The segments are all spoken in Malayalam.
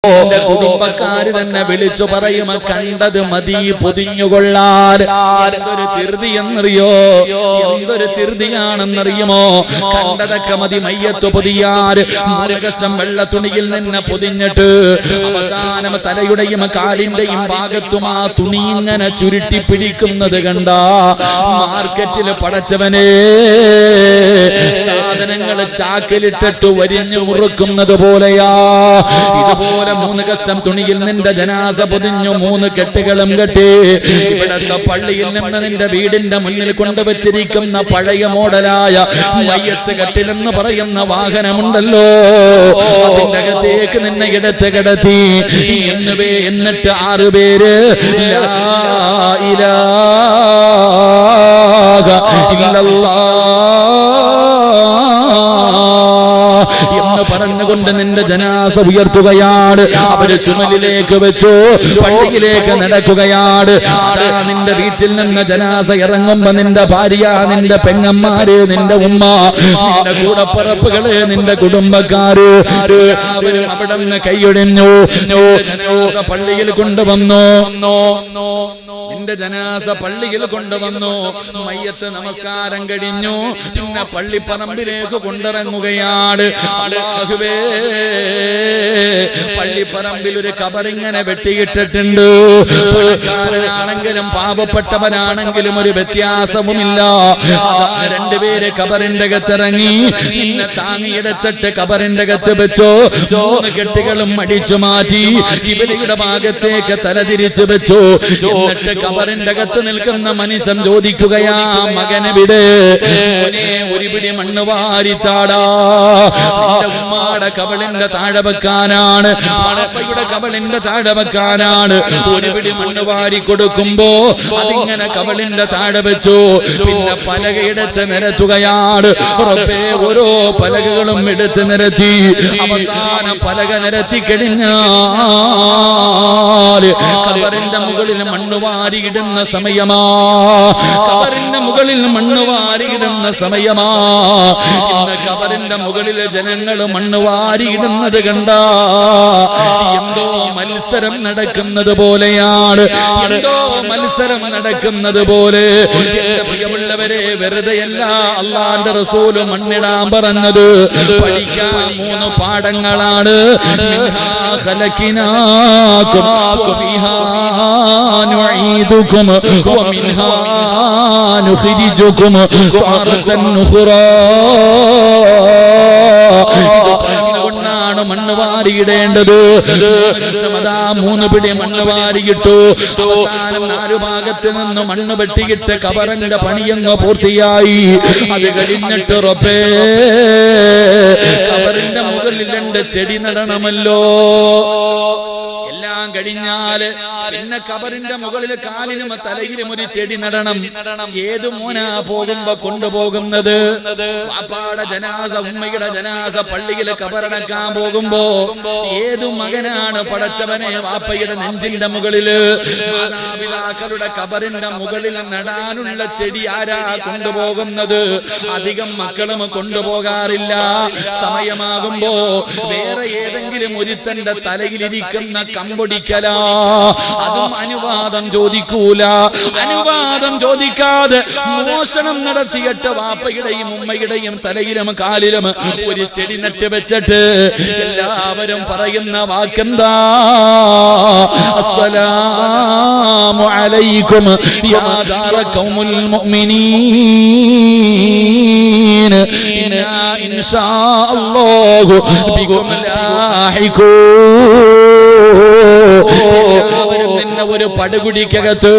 എന്റെ കുടുംബക്കാര് തന്നെ വിളിച്ചു പറയും കണ്ടത് മതി പൊതിഞ്ഞുകൊള്ളാൻ. എന്തൊരു തിരുതി എന്നറിയോ, എന്തൊരു തിരുതിയാണെന്നറിയുമോ? കണ്ടതൊക്കെ മതി മയ്യത്ത് പൊതിയാൻ. 3 കഷ്ടം വെള്ള തുണിയിൽ നിന്ന് പൊതിഞ്ഞിട്ട് അവസാനം തലയുടെയും കാലിന്റെയും ഭാഗത്തും ആ തുണി ഇങ്ങനെ ചുരുട്ടി പിടിക്കുന്നത് കണ്ട മാർക്കറ്റിൽ പടച്ചവനെ സാധനങ്ങൾ ചാക്കിലിട്ടിട്ട് വരിഞ്ഞു മുറുക്കുന്നത് പോലെയാ. ഇതുപോലെ 3 കഷ്ടം തുണിയിൽ നിന്റെ ജനാസ പൊതിഞ്ഞു 3 കെട്ടുകളും കെട്ടി ഇവിടത്തെ പള്ളിയിൽ നിന്ന് നിന്റെ വീടിന്റെ മുന്നിൽ കൊണ്ടുവച്ചിരിക്കുന്ന പഴയ മോഡലായ മയ്യത്ത് കെട്ടിലെന്ന് പറയുന്ന വാഹനമുണ്ടല്ലോ, അതിന്റെ അകത്തേക്ക് നിന്നെ എടുത്ത് കിടത്തി. എന്നിട്ട് 6 പേര് ലാ ഇലാഹ ഇല്ലല്ലാഹ് എന്ന് പറഞ്ഞുകൊണ്ട് നിന്റെ ജനാസ ഉയർത്തുകയാണ്. അവര് ചുമലിലേക്ക് വെച്ചു പള്ളിയിലേക്ക് നടക്കുകയാണ്. അതാ നിന്റെ വീട്ടിൽ നിന്ന് ജനാസ ഇറങ്ങുമ്പോ നിന്റെ ഭാര്യ, നിന്റെ പെങ്ങന്മാര്, നിന്റെ ഉമ്മ, നിന്റെ കൂടപ്പറപ്പുകള്, നിന്റെ കുടുംബക്കാര് അവരും അവിടെ നിന്ന് കൈയൊടിഞ്ഞു. ജനാസ പള്ളിയിൽ കൊണ്ടുവന്നു. നിന്റെ ജനാസ പള്ളിയിൽ കൊണ്ടുവന്നു. മയ്യത്ത് നമസ്കാരം കഴിഞ്ഞു. പിന്നെ പള്ളിപ്പറമ്പിലേക്ക് കൊണ്ടിറങ്ങുകയാണ്. അല്ലാഹുവേ, പള്ളിപ്പറമ്പിൽ ഒരു കബറിങ്ങനെ വെട്ടിയിട്ടിട്ടുണ്ട്. പണക്കാരനാണെങ്കിലും പാവപ്പെട്ടവനാണെങ്കിലും ഒരു വ്യത്യാസവുമില്ല. 2 പേര് കബറിന്റെ അകത്തിറങ്ങി. നിന്നെ താങ്ങിയെടുത്തിട്ട് കബറിന്റെ അകത്ത് വെച്ചോ. 3 കെട്ടുകളും അടിച്ചു മാറ്റി ഇവരുടെ ഭാഗത്തേക്ക് തലതിരിച്ചു വെച്ചു. എന്നിട്ട് കബറിന്റെ അകത്ത് നിൽക്കുന്ന മനുഷ്യൻ ചോദിക്കുകയാ, മകനെവിടെ? ഒരു പിടി മണ്ണ് വാരിത്താടാ. ഉമ്മാടെ കബളിന്റെ താഴെ വെക്കാനാണ്, പണപ്പയുടെ കബളിന്റെ താഴെ വെക്കാനാണ്. ഒരു പിടി മണ്ണ് വാരി കൊടുക്കുമ്പോ അതിങ്ങനെ കബളിന്റെ താഴെ വെച്ചു. പിന്നെ പലകയെടുത്ത് നിരത്തുകയാണ്. റബ്ബേ, ഓരോ പലകകളും എടുത്ത് നിരത്തി. അവസാന പലക നിരത്തി കഴിഞ്ഞാൽ കബറിന്റെ മുകളിൽ മണ്ണ് വാരിയിടുന്ന സമയമാ. കബറിന്റെ മുകളിൽ മണ്ണ് വാരിയിടുന്ന സമയമാ. ഇന്ന് കബറിന്റെ മുകളിൽ ജനങ്ങൾ മണ്ണ് വാരിയിടുന്നത് കണ്ട എന്തോ മത്സരം നടക്കുന്നത് പോലെയാണ്. എന്തോ മത്സരം നടക്കുന്നത് പോലെ. പ്രിയമുള്ളവരെ, വെറുതെയല്ല അല്ലാഹുവിന്റെ റസൂൽ മണ്ണിടാൻ പറഞ്ഞത്. പഠിക്കാൻ 3 പാഠങ്ങളാണ്. മിൻഹാ ഖലഖനാകും വഫീഹാ നുഈദുകും വമിൻഹാ നുഖ്രിജുകും തഅറതൻ ഉഖ്റാ. ാണ് മണ്ണ് വാരിയിടേണ്ടത്. 3 പിടി മണ്ണ് വാരിയിട്ടു. അവസാനം 4 ഭാഗത്ത് നിന്ന് മണ്ണ് വെട്ടിയിട്ട് കബറിന്റെ പണിയങ്ങ് പൂർത്തിയായി. അത് കഴിഞ്ഞിട്ട് റബ്ബേ, കബറിന്റെ മുകളിൽ 2 ചെടി നടണമല്ലോ. എല്ലാം കഴിഞ്ഞാല് പിന്നെ കബറിന്റെ മുകളിൽ കാലിനും തലയിലും ഒരു ചെടി നടണം. ഏതു മോനാ പോകുമ്പോ കൊണ്ടുപോകുന്നത്? വാപ്പാടെ ജനാസ, ഉമ്മയുടെ ജനാസ പള്ളിയിൽ കബറടക്കാൻ പോകുമ്പോ ഏതു മകനാണ് പടച്ചവനെ വാപ്പയുടെ നെഞ്ചിന്റെ മുകളില്, മാതാപിതാക്കളുടെ കബറിന്റെ മുകളിൽ നടാനുള്ള ചെടി ആരാ കൊണ്ടുപോകുന്നത്? അധികം മക്കളും കൊണ്ടുപോകാറില്ല. സമയമാകുമ്പോ വേറെ ഏതെങ്കിലും ഒരുത്തന്റെ തലയിലിരിക്കുന്ന കമ്പൊടിക്കലാ. അതും അനുവാദം ചോദിക്കൂല. അനുവാദം ചോദിക്കാതെ മോഷണം നടത്തിയിട്ട് വാപ്പയുടെയും ഉമ്മയുടെയും തലയിലും കാലിലും ഒരു ചെടി നട്ട് വെച്ചിട്ട് എല്ലാവരും പറയുന്ന വാക്കെന്താ? അസ്സലാമു അലൈക്കും യാ ദാറ ഖൗമുൽ മുഅ്മിനീൻ ഇന്നാ ഇൻഷാ അല്ലാഹു ബികും ലാഹിഖൂൻ. എല്ലാവരും നിന്നെ ഒരു പടുകുടിക്കകത്ത്,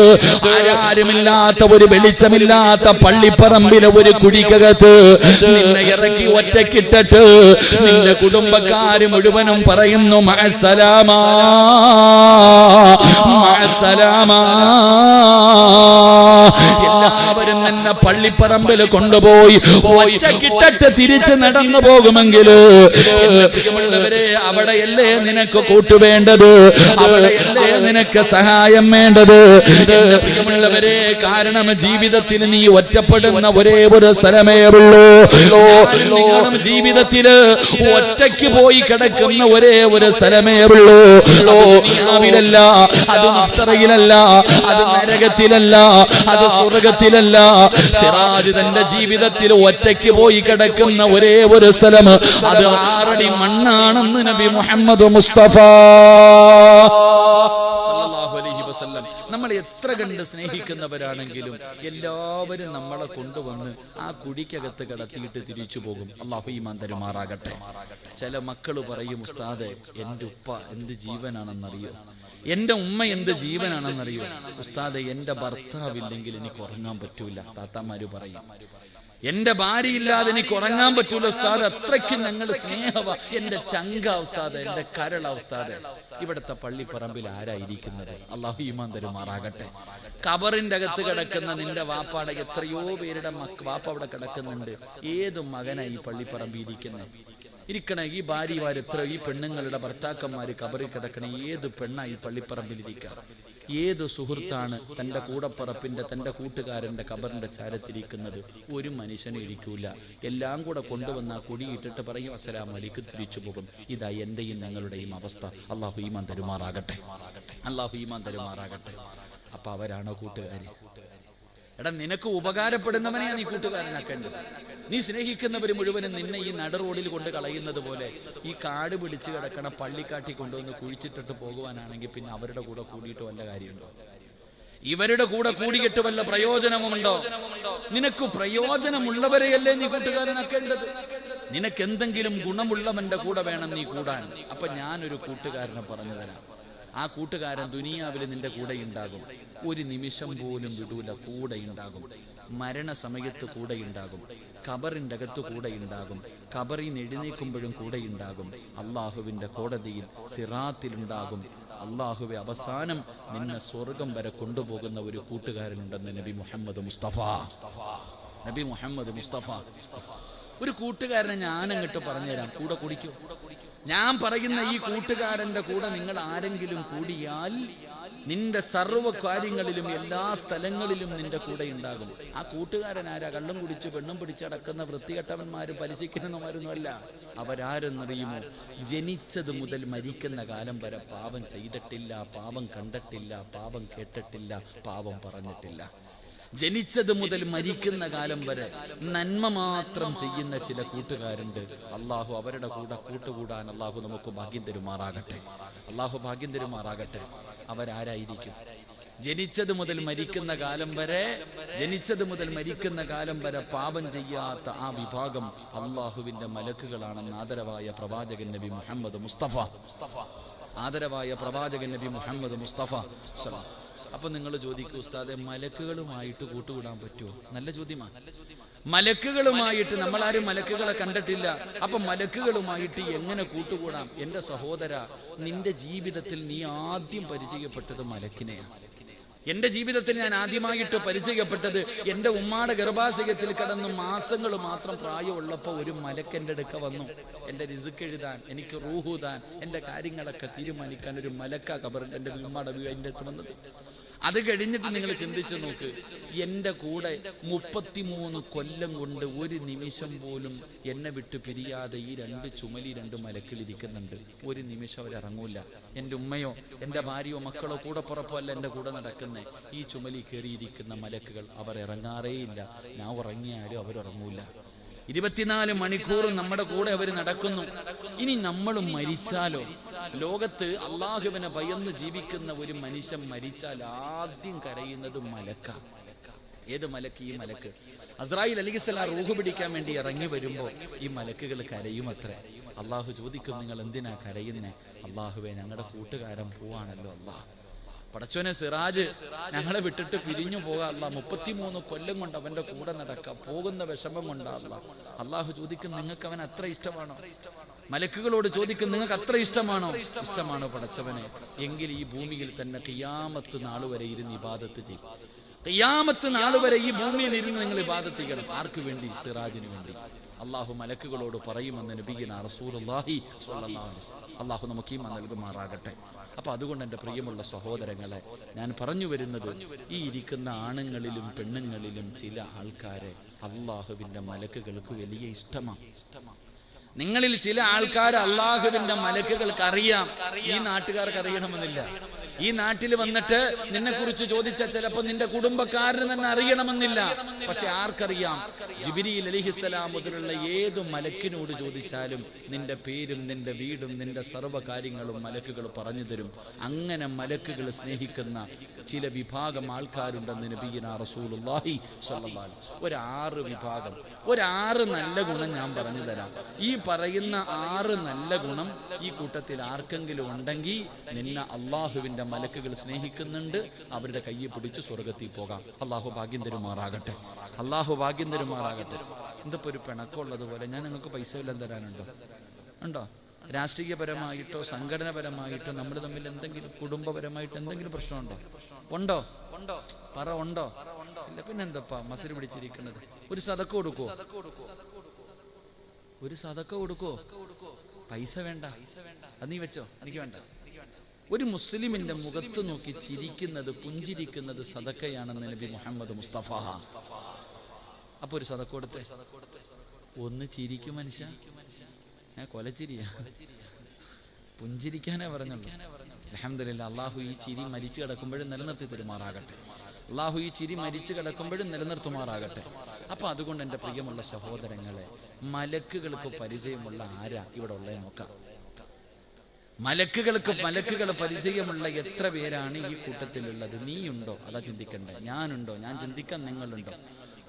ആരുമില്ലാത്ത ഒരു വെളിച്ചമില്ലാത്ത പള്ളിപ്പറമ്പിലെ ഒരു കുടിക്കകത്ത് നിന്നെ ഇറക്കി ഒറ്റക്കിട്ടിട്ട് നിന്റെ കുടുംബക്കാര് മുഴുവനും പറയുന്നു മഅസ്സലാമാ മഅസ്സലാമാ. എല്ലാവരും എന്നെ പള്ളിപ്പറമ്പിൽ കൊണ്ടുപോയി ഒറ്റക്കിട്ടട്ട് തിരിച്ച് നടന്നു പോകുമെങ്കിൽ പ്രിയമുള്ളവരെ, അവിടെയല്ലേ നിനക്ക് കൂട്ടുവേണ്ടത്, അവിടെയല്ലേ നിനക്ക് സഹായം വേണ്ടത്. പ്രിയമുള്ളവരെ, കാരണം ജീവിതത്തിൽ നീ ഒറ്റപ്പെടുന്ന ഒരേ ഒരു സ്ഥലമേ ഉള്ളൂ. ജീവിതത്തിൽ ഒറ്റയ്ക്ക് പോയി കിടക്കുന്ന ഒരേ ഒരു സ്ഥലമേ ഉള്ളൂ. ദുനിയാവിലല്ല, അത് മഹ്ശറിലല്ല, അത് നരകത്തിലല്ല, അത് സ്വർഗത്തിലല്ല. സിറാജ് തന്റെ ജീവിതത്തിൽ ഒറ്റയ്ക്ക് പോയി കിടക്കുന്ന ഒരേ ഒരു സ്ഥലം, അത് 6 അടി മണ്ണാണെന്ന് നബി മുഹമ്മദ് മുസ്തഫ സല്ലല്ലാഹു അലൈഹി വസല്ലം. നമ്മൾ എത്ര കണ്ട് സ്നേഹിക്കുന്നവരാണെങ്കിലും എല്ലാവരും നമ്മളെ കൊണ്ടുവന്ന് ആ കുഴിക്കകത്ത് കിടത്തിയിട്ട് തിരിച്ചു പോകും. അല്ലാഹു ഈമാൻ തരുമാറാകട്ടെ. ചില മക്കൾ പറയും, ഉസ്താദേ എൻ്റെ ഉപ്പ എന്ത് ജീവനാണെന്നറിയോ, എൻ്റെ ഉമ്മ എന്ത് ജീവനാണെന്നറിയോ, ഉസ്താദേ എൻ്റെ ഭർത്താവില്ലെങ്കിൽ എനിക്ക് ഉറങ്ങാൻ പറ്റൂല. താത്താമാര് പറയും, എന്റെ ഭാര്യ ഇല്ലാതെ എനിക്ക് ഉറങ്ങാൻ പറ്റൂല ഉസ്താദ്, അത്രയ്ക്ക് ഞങ്ങൾ സ്നേഹവ, എന്റെ ചങ്ക ഉസ്താദ്, എന്റെ കരള ഉസ്താദ്. ഇവിടുത്തെ പള്ളിപ്പറമ്പിൽ ആരായിരിക്കുന്നത്? അല്ലാഹു ഈമാൻ തരുമാറാകട്ടെ. ഖബറിന്റെ അകത്ത് കിടക്കുന്ന നിന്റെ വാപ്പാടെ എത്രയോ പേരുടെ വാപ്പ അവിടെ കിടക്കുന്നുണ്ട്. ഏത് മകനായി ഈ പള്ളിപ്പറമ്പിൽ ഇരിക്കണേ? ഈ ഭാര്യമാർ എത്ര, ഈ പെണ്ണുങ്ങളുടെ ഭർത്താക്കന്മാര് ഖബറിൽ കിടക്കണേ. ഏത് പെണ്ണായി പള്ളിപ്പറമ്പിൽ ഇരിക്കുക? ഏത് സുഹൃത്താണ് തൻ്റെ കൂടപ്പറപ്പിന്റെ, തൻ്റെ കൂട്ടുകാരന്റെ ഖബറിന്റെ ചാരത്തിരിക്കുന്നത്? ഒരു മനുഷ്യനെ ഇരിക്കൂല. എല്ലാം കൂടെ കൊണ്ടുവന്ന കുടിയിട്ടിട്ട് പറയും അസ്സലാമു അലൈക്കും, തിരിച്ചു പോകും. ഇതാ എന്റെയും ഞങ്ങളുടെയും അവസ്ഥ. അല്ലാഹു ഈമാൻ തരുമാറാകട്ടെ. അല്ലാഹു ഈമാൻ തരുമാറാകട്ടെ. അപ്പൊ അവരാണോ കൂട്ടുകാരി? എടാ, നിനക്ക് ഉപകാരപ്പെടുന്നവനെയാ നീ കൂട്ടുകാരനാക്കേണ്ടത്. നീ സ്നേഹിക്കുന്നവർ മുഴുവനും നിന്നെ ഈ നട റോഡിൽ കൊണ്ട് കളയുന്നത് പോലെ ഈ കാട് പിടിച്ച് കിടക്കണ പള്ളിക്കാട്ടി കൊണ്ടുവന്ന് കുഴിച്ചിട്ടിട്ട് പോകുവാനാണെങ്കിൽ പിന്നെ അവരുടെ കൂടെ കൂടിയിട്ട് വല്ല കാര്യമുണ്ടോ? ഇവരുടെ കൂടെ കൂടിയിട്ട് വല്ല പ്രയോജനമുണ്ടോ? നിനക്ക് പ്രയോജനമുള്ളവരെയല്ലേ നീ കൂട്ടുകാരനാക്കേണ്ടത്. നിനക്ക് എന്തെങ്കിലും ഗുണമുള്ളവന്റെ കൂടെ വേണം നീ കൂടാൻ. അപ്പൊ ഞാനൊരു കൂട്ടുകാരനെ പറഞ്ഞു തരാം. ആ കൂട്ടുകാരൻ ദുനിയാവിൽ നിന്റെ കൂടെ ഉണ്ടാകും. ഒരു നിമിഷം പോലും വിടൂല, കൂടെ ഉണ്ടാകും. മരണസമയത്ത് കൂടെ ഉണ്ടാകും. ഖബറിന്റെ അകത്ത് കൂടെ ഉണ്ടാകും. ഖബറിൽ നിന്ന് എഴുന്നേൽക്കുമ്പോഴും കൂടെ ഉണ്ടാകും. അള്ളാഹുവിന്റെ കോടതിയിൽ സിറാത്തിലുണ്ടാകും. അള്ളാഹുവെ അവസാനം നിന്നെ സ്വർഗം വരെ കൊണ്ടുപോകുന്ന ഒരു കൂട്ടുകാരനുണ്ടെന്ന് നബി മുഹമ്മദ് മുസ്തഫ. നബി മുഹമ്മദ് മുസ്തഫ. ഒരു കൂട്ടുകാരനെ ഞാൻ അങ്ങോട്ട് പറഞ്ഞുതരാം, കൂടെ കുടിക്കൂ. ഞാൻ പറയുന്ന ഈ കൂട്ടുകാരന്റെ കൂടെ നിങ്ങൾ ആരെങ്കിലും കൂടിയാൽ നിന്റെ സർവ്വ കാര്യങ്ങളിലും എല്ലാ സ്ഥലങ്ങളിലും നിന്റെ കൂടെ ഉണ്ടാകും. ആ കൂട്ടുകാരൻ ആരാ? കള്ളും കുടിച്ച് പെണ്ണും പിടിച്ചടക്കുന്ന വൃത്തികെട്ടവന്മാരും പലിശിക്കുന്നവന്മാരൊന്നുമല്ല. അവരാരെന്നറിയുമോ? ജനിച്ചത് മുതൽ മരിക്കുന്ന കാലം വരെ പാപം ചെയ്തിട്ടില്ല, പാപം കണ്ടിട്ടില്ല, പാപം കേട്ടിട്ടില്ല, പാപം പറഞ്ഞിട്ടില്ല. ജനിച്ചത് മുതൽ മരിക്കുന്ന കാലം വരെ നന്മ മാത്രം ചെയ്യുന്ന ചില കൂട്ടുകാരുണ്ട്. അള്ളാഹു അവരുടെ കൂടെ കൂട്ടുകൂടാൻ അള്ളാഹു നമുക്ക് ഭാഗ്യം തരുമാറാകട്ടെ. അള്ളാഹു ഭാഗ്യം തരുമാറാകട്ടെ. അവരാരായിരിക്കും? ജനിച്ചത് മുതൽ മരിക്കുന്ന കാലം വരെ പാപം ചെയ്യാത്ത ആ വിഭാഗം അള്ളാഹുവിന്റെ മലക്കുകളാണെന്ന് ആദരവായ പ്രവാചകൻ നബി മുഹമ്മദ് മുസ്തഫ. ആദരവായ പ്രവാചകൻ നബി മുഹമ്മദ് മുസ്തഫ. അപ്പൊ നിങ്ങൾ ചോദിക്കൂ, ഉസ്താദെ മലക്കുകളുമായിട്ട് കൂട്ടുകൂടാൻ പറ്റുമോ? നല്ല ചോദ്യമാണ്. മലക്കുകളുമായിട്ട് നമ്മളാരും മലക്കുകളെ കണ്ടിട്ടില്ല. അപ്പൊ മലക്കുകളുമായിട്ട് എങ്ങനെ കൂട്ടുകൂടാം? എന്റെ സഹോദര, നിന്റെ ജീവിതത്തിൽ നീ ആദ്യം പരിചയപ്പെട്ടത് മലക്കിനെയാണ്. എന്റെ ജീവിതത്തിൽ ഞാൻ ആദ്യമായിട്ട് പരിചയപ്പെട്ടത് എൻ്റെ ഉമ്മാടെ ഗർഭാശയത്തിൽ കിടന്ന് മാസങ്ങൾ മാത്രം പ്രായമുള്ളപ്പോൾ ഒരു മലക്ക് എൻ്റെ അടുക്ക വന്നു. എൻ്റെ റിസ്ക് എഴുതാൻ, എനിക്ക് റൂഹുതാൻ, എൻ്റെ കാര്യങ്ങളൊക്കെ തീരുമാനിക്കാൻ ഒരു മലക്ക ഖബറിൽ എൻ്റെ ഉമ്മാടെ എൻ്റെ അടുത്ത് വന്നത്. അത് കഴിഞ്ഞിട്ട് നിങ്ങൾ ചിന്തിച്ചു നോക്ക്, എൻ്റെ കൂടെ 33 കൊല്ലം കൊണ്ട് ഒരു നിമിഷം പോലും എന്നെ വിട്ട് പിരിയാതെ ഈ 2 ചുമലി 2 മലക്കിലിരിക്കുന്നുണ്ട്. ഒരു നിമിഷം അവരിറങ്ങൂല. എൻ്റെ ഉമ്മയോ എൻ്റെ ഭാര്യയോ മക്കളോ കൂടെ പുറപ്പോ അല്ല എൻ്റെ കൂടെ നടക്കുന്നേ. ഈ ചുമലി കയറിയിരിക്കുന്ന മലക്കുകൾ അവർ ഇറങ്ങാറേയില്ല. ഞാൻ ഉറങ്ങിയാലും അവരുറങ്ങൂല. 24 മണിക്കൂറും നമ്മുടെ കൂടെ അവർ നടക്കുന്നു. ഇനി നമ്മളും മരിച്ചാലോ? ലോകത്ത് അള്ളാഹുവിനെ ഭയന്ന് ജീവിക്കുന്ന ഒരു മനുഷ്യൻ മരിച്ചാൽ ആദ്യം കരയുന്നത് മലക്ക. ഏത് മലക്ക്? ഈ മലക്ക് അസ്രായിൽ അലൈഹിസ്സലാം റൂഹ് പിടിക്കാൻ വേണ്ടി ഇറങ്ങി വരുമ്പോൾ ഈ മലക്കുകൾ കരയും അത്രേ. അള്ളാഹു ചോദിക്കും, നിങ്ങൾ എന്തിനാ കരയുന്നേ? അള്ളാഹുവേ, ഞങ്ങളുടെ കൂട്ടുകാരൻ പോവാണല്ലോ. അള്ളാഹ് പടച്ചോനെ, സിറാജ് ഞങ്ങളെ വിട്ടിട്ട് പിരിഞ്ഞു പോകാല്ല. 33 കൊല്ലം കൊണ്ട് അവന്റെ കൂടെ നടക്കാം, പോകുന്ന വിഷമം കൊണ്ടാല്ല. അള്ളാഹു ചോദിക്കും, നിങ്ങൾക്ക് അവൻ അത്ര ഇഷ്ടമാണോ? മലക്കുകളോട് ചോദിക്കും, നിങ്ങൾക്ക് അത്ര ഇഷ്ടമാണോ? ഇഷ്ടമാണോ പടച്ചവനെ? എങ്കിൽ ഈ ഭൂമിയിൽ തന്നെ ഖിയാമത്ത് നാൾ വരെ ഇരുന്ന് ഇബാദത്ത് ചെയ്യും. ഖിയാമത്ത് നാൾ വരെ ഈ ഭൂമിയിൽ ഇരുന്ന് നിങ്ങൾ ഇബാദത്ത് ചെയ്യണം. ആർക്ക് വേണ്ടി? സിറാജിന് വേണ്ടി. അള്ളാഹു മലക്കുകളോട് പറയുമെന്ന് നബിയിന റസൂലുള്ളാഹി സ്വല്ലല്ലാഹു അലൈഹി വസല്ലം. അള്ളാഹു നമുക്ക് ഈമാൻ നൽകുമാറാകട്ടെ. അപ്പൊ അതുകൊണ്ട് എൻ്റെ പ്രിയമുള്ള സഹോദരങ്ങളെ, ഞാൻ പറഞ്ഞു വരുന്നത്, ഈ ഇരിക്കുന്ന ആണുങ്ങളിലും പെണ്ണുങ്ങളിലും ചില ആൾക്കാരെ അള്ളാഹുവിൻ്റെ മലക്കുകൾക്ക് വലിയ ഇഷ്ടമാണ്. നിങ്ങളിൽ ചില ആൾക്കാർ അള്ളാഹുവിൻ്റെ മലക്കുകൾക്ക് അറിയാം, ഈ നാട്ടുകാർക്ക് അറിയണമെന്നില്ല. ഈ നാട്ടിൽ വന്നിട്ട് നിന്നെ കുറിച്ച് ചോദിച്ചാൽ ചിലപ്പോൾ നിന്റെ കുടുംബക്കാരന് തന്നെ അറിയണമെന്നില്ല. പക്ഷെ ആർക്കറിയാം? ജിബ്രീൽ അലൈഹിസ്സലാം മുതലുള്ള ഏതു മലക്കിനോട് ചോദിച്ചാലും നിന്റെ പേരും നിന്റെ വീടും നിന്റെ സർവ്വ കാര്യങ്ങളും മലക്കുകൾ പറഞ്ഞു തരും. അങ്ങനെ മലക്കുകൾ സ്നേഹിക്കുന്ന ചില വിഭാഗം ആൾക്കാരുണ്ടെന്ന് നബിയിന റസൂലുള്ളാഹി സ്വല്ലല്ലാഹു അലൈഹി വസല്ലം. ഒരു 6 വിഭാഗം, ഒരു 6 നല്ല ഗുണം ഞാൻ പറഞ്ഞു തരാം. ഈ പറയുന്ന 6 നല്ല ഗുണം ഈ കൂട്ടത്തിൽ ആർക്കെങ്കിലും ഉണ്ടെങ്കിൽ നിന്നെ അള്ളാഹുവിൻ്റെ മലക്കുകൾ സ്നേഹിക്കുന്നുണ്ട്. അവരുടെ കയ്യെ പിടിച്ച് സ്വർഗത്തിൽ പോകാം. അള്ളാഹു ഭാഗ്യം തരുമാറാകട്ടെ. അള്ളാഹു ഭാഗ്യം തരുമാറാകട്ടെ. ഇതിപ്പോ ഒരു പിണക്കമുള്ളതുപോലെ ഞാൻ നിങ്ങൾക്ക് പൈസ എല്ലാം തരാനുണ്ടോ? ഉണ്ടോ? രാഷ്ട്രീയപരമായിട്ടോ സംഘടനപരമായിട്ടോ നമ്മൾ തമ്മിൽ എന്തെങ്കിലും കുടുംബപരമായിട്ട് എന്തെങ്കിലും പ്രശ്നമുണ്ടോ? ഉണ്ടോ? പറ, ഉണ്ടോ? ഇല്ല. പിന്നെന്തപ്പാ മസിൽ പിടിച്ചിരിക്കുന്നത്? ഒരു സദക്ക കൊടുക്കോ? ഒരു സദക്ക കൊടുക്കോ? പൈസ വേണ്ട, അത് നീ വെച്ചോ, എനിക്ക് വേണ്ട. ഒരു മുസ്ലിമിന്റെ മുഖത്ത് നോക്കി ചിരിക്കുന്നത്, പുഞ്ചിരിക്കുന്നത് സദക്കയാണെന്ന് നബി മുഹമ്മദ് മുസ്തഫ. അപ്പൊ ഒരു സദക്ക കൊടുത്തേ. ഒന്ന് ചിരിക്കും മനുഷ്യ, കൊലച്ചിരിയാ, പുഞ്ചിരിക്കാനേ പറഞ്ഞുള്ളൂ. അൽഹംദുലില്ലാഹ്. അള്ളാഹു ഈ ചിരി മരിച്ചു കിടക്കുമ്പോഴും നിലനിർത്തി തരുമാറാകട്ടെ. അള്ളാഹു ഈ ചിരി മരിച്ചു കിടക്കുമ്പോഴും നിലനിർത്തുമാറാകട്ടെ. അപ്പൊ അതുകൊണ്ട് എൻ്റെ പ്രിയമുള്ള സഹോദരങ്ങളെ, മലക്കുകൾക്ക് പരിചയമുള്ള ആരാ ഇവിടെ ഉള്ളത് നോക്കാം. മലക്കുകൾ പരിചയമുള്ള എത്ര പേരാണ് ഈ കൂട്ടത്തിലുള്ളത്? നീയുണ്ടോ? അതാ ചിന്തിക്കണ്ടേ. ഞാനുണ്ടോ? ഞാൻ ചിന്തിക്കാൻ നിങ്ങളുണ്ടോ?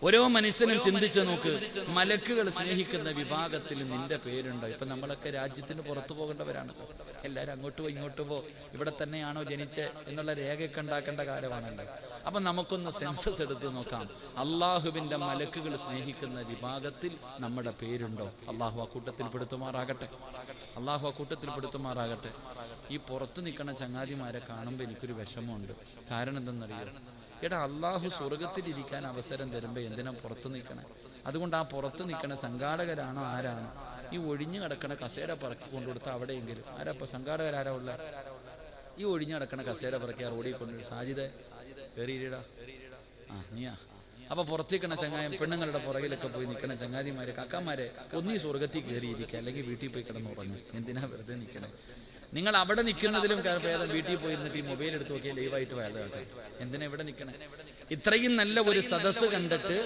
ഓരോ മനുഷ്യനും ചിന്തിച്ചു നോക്ക്. മലക്കുകൾ സ്നേഹിക്കുന്ന വിഭാഗത്തിൽ നിന്റെ പേരുണ്ടോ? ഇപ്പൊ നമ്മളൊക്കെ രാജ്യത്തിന് പുറത്തു പോകേണ്ടവരാണ്. എല്ലാവരും അങ്ങോട്ട് പോ ഇങ്ങോട്ട് പോ, ഇവിടെ തന്നെയാണോ ജനിച്ചേ എന്നുള്ള രേഖയൊക്കെ ഉണ്ടാക്കേണ്ട കാലമാണല്ലോ. അപ്പൊ നമുക്കൊന്ന് സെൻസസ് എടുത്ത് നോക്കാം. അള്ളാഹുവിന്റെ മലക്കുകൾ സ്നേഹിക്കുന്ന വിഭാഗത്തിൽ നമ്മുടെ പേരുണ്ടോ? അള്ളാഹു ആ കൂട്ടത്തിൽ പെടുത്തുമാറാകട്ടെ. അള്ളാഹു ആ കൂട്ടത്തിൽ പെടുത്തുമാറാകട്ടെ. ഈ പുറത്ത് നിൽക്കുന്ന ചങ്ങാതിമാരെ കാണുമ്പോൾ എനിക്കൊരു വിഷമമുണ്ട്. കാരണം എന്തെന്നറിയാം? എടാ, അള്ളാഹു സ്വർഗത്തിലിരിക്കാൻ അവസരം തരുമ്പോൾ എന്തിനാ പുറത്ത് നിൽക്കണേ? അതുകൊണ്ട് ആ പുറത്ത് നിൽക്കണ സംഘാടകരാണോ ആരാണ്? ഈ ഒഴിഞ്ഞു കിടക്കണ കസേര പറക്കി കൊണ്ടുകൊടുത്ത അവിടെയെങ്കിലും ആരാ? ഇപ്പൊ സംഘാടകരാരാ ഉള്ള? ഈ ഒഴിഞ്ഞു കിടക്കണ കസേര പറക്കി ആ റോഡിൽ കൊണ്ടുപോയി സാജിദേ കയറിയിടാ. ആ നീയാ? അപ്പൊ പുറത്തേക്കണ ചങ്ങായം പെണ്ണുങ്ങളുടെ പുറകിലൊക്കെ പോയി നിൽക്കണ ചങ്ങാതിമാരെ, കാക്കാമാരെ, ഒന്നീ സ്വർഗത്തിൽ കയറിയിരിക്കുക, അല്ലെങ്കിൽ വീട്ടിൽ പോയി കിടന്ന് ഉറങ്ങി. എന്തിനാ വെറുതെ നിൽക്കണേ? നിങ്ങൾ അവിടെ നിൽക്കുന്നതിലും ഭേദം വീട്ടിൽ പോയിരുന്നിട്ട് ഈ മൊബൈൽ എടുത്ത് നോക്കിയാൽ ലൈവായിട്ട് വേദം. എന്തിനാ ഇവിടെ നിൽക്കണേ? ഇത്രയും നല്ല ഒരു സദസ്സ് കണ്ടിട്ട്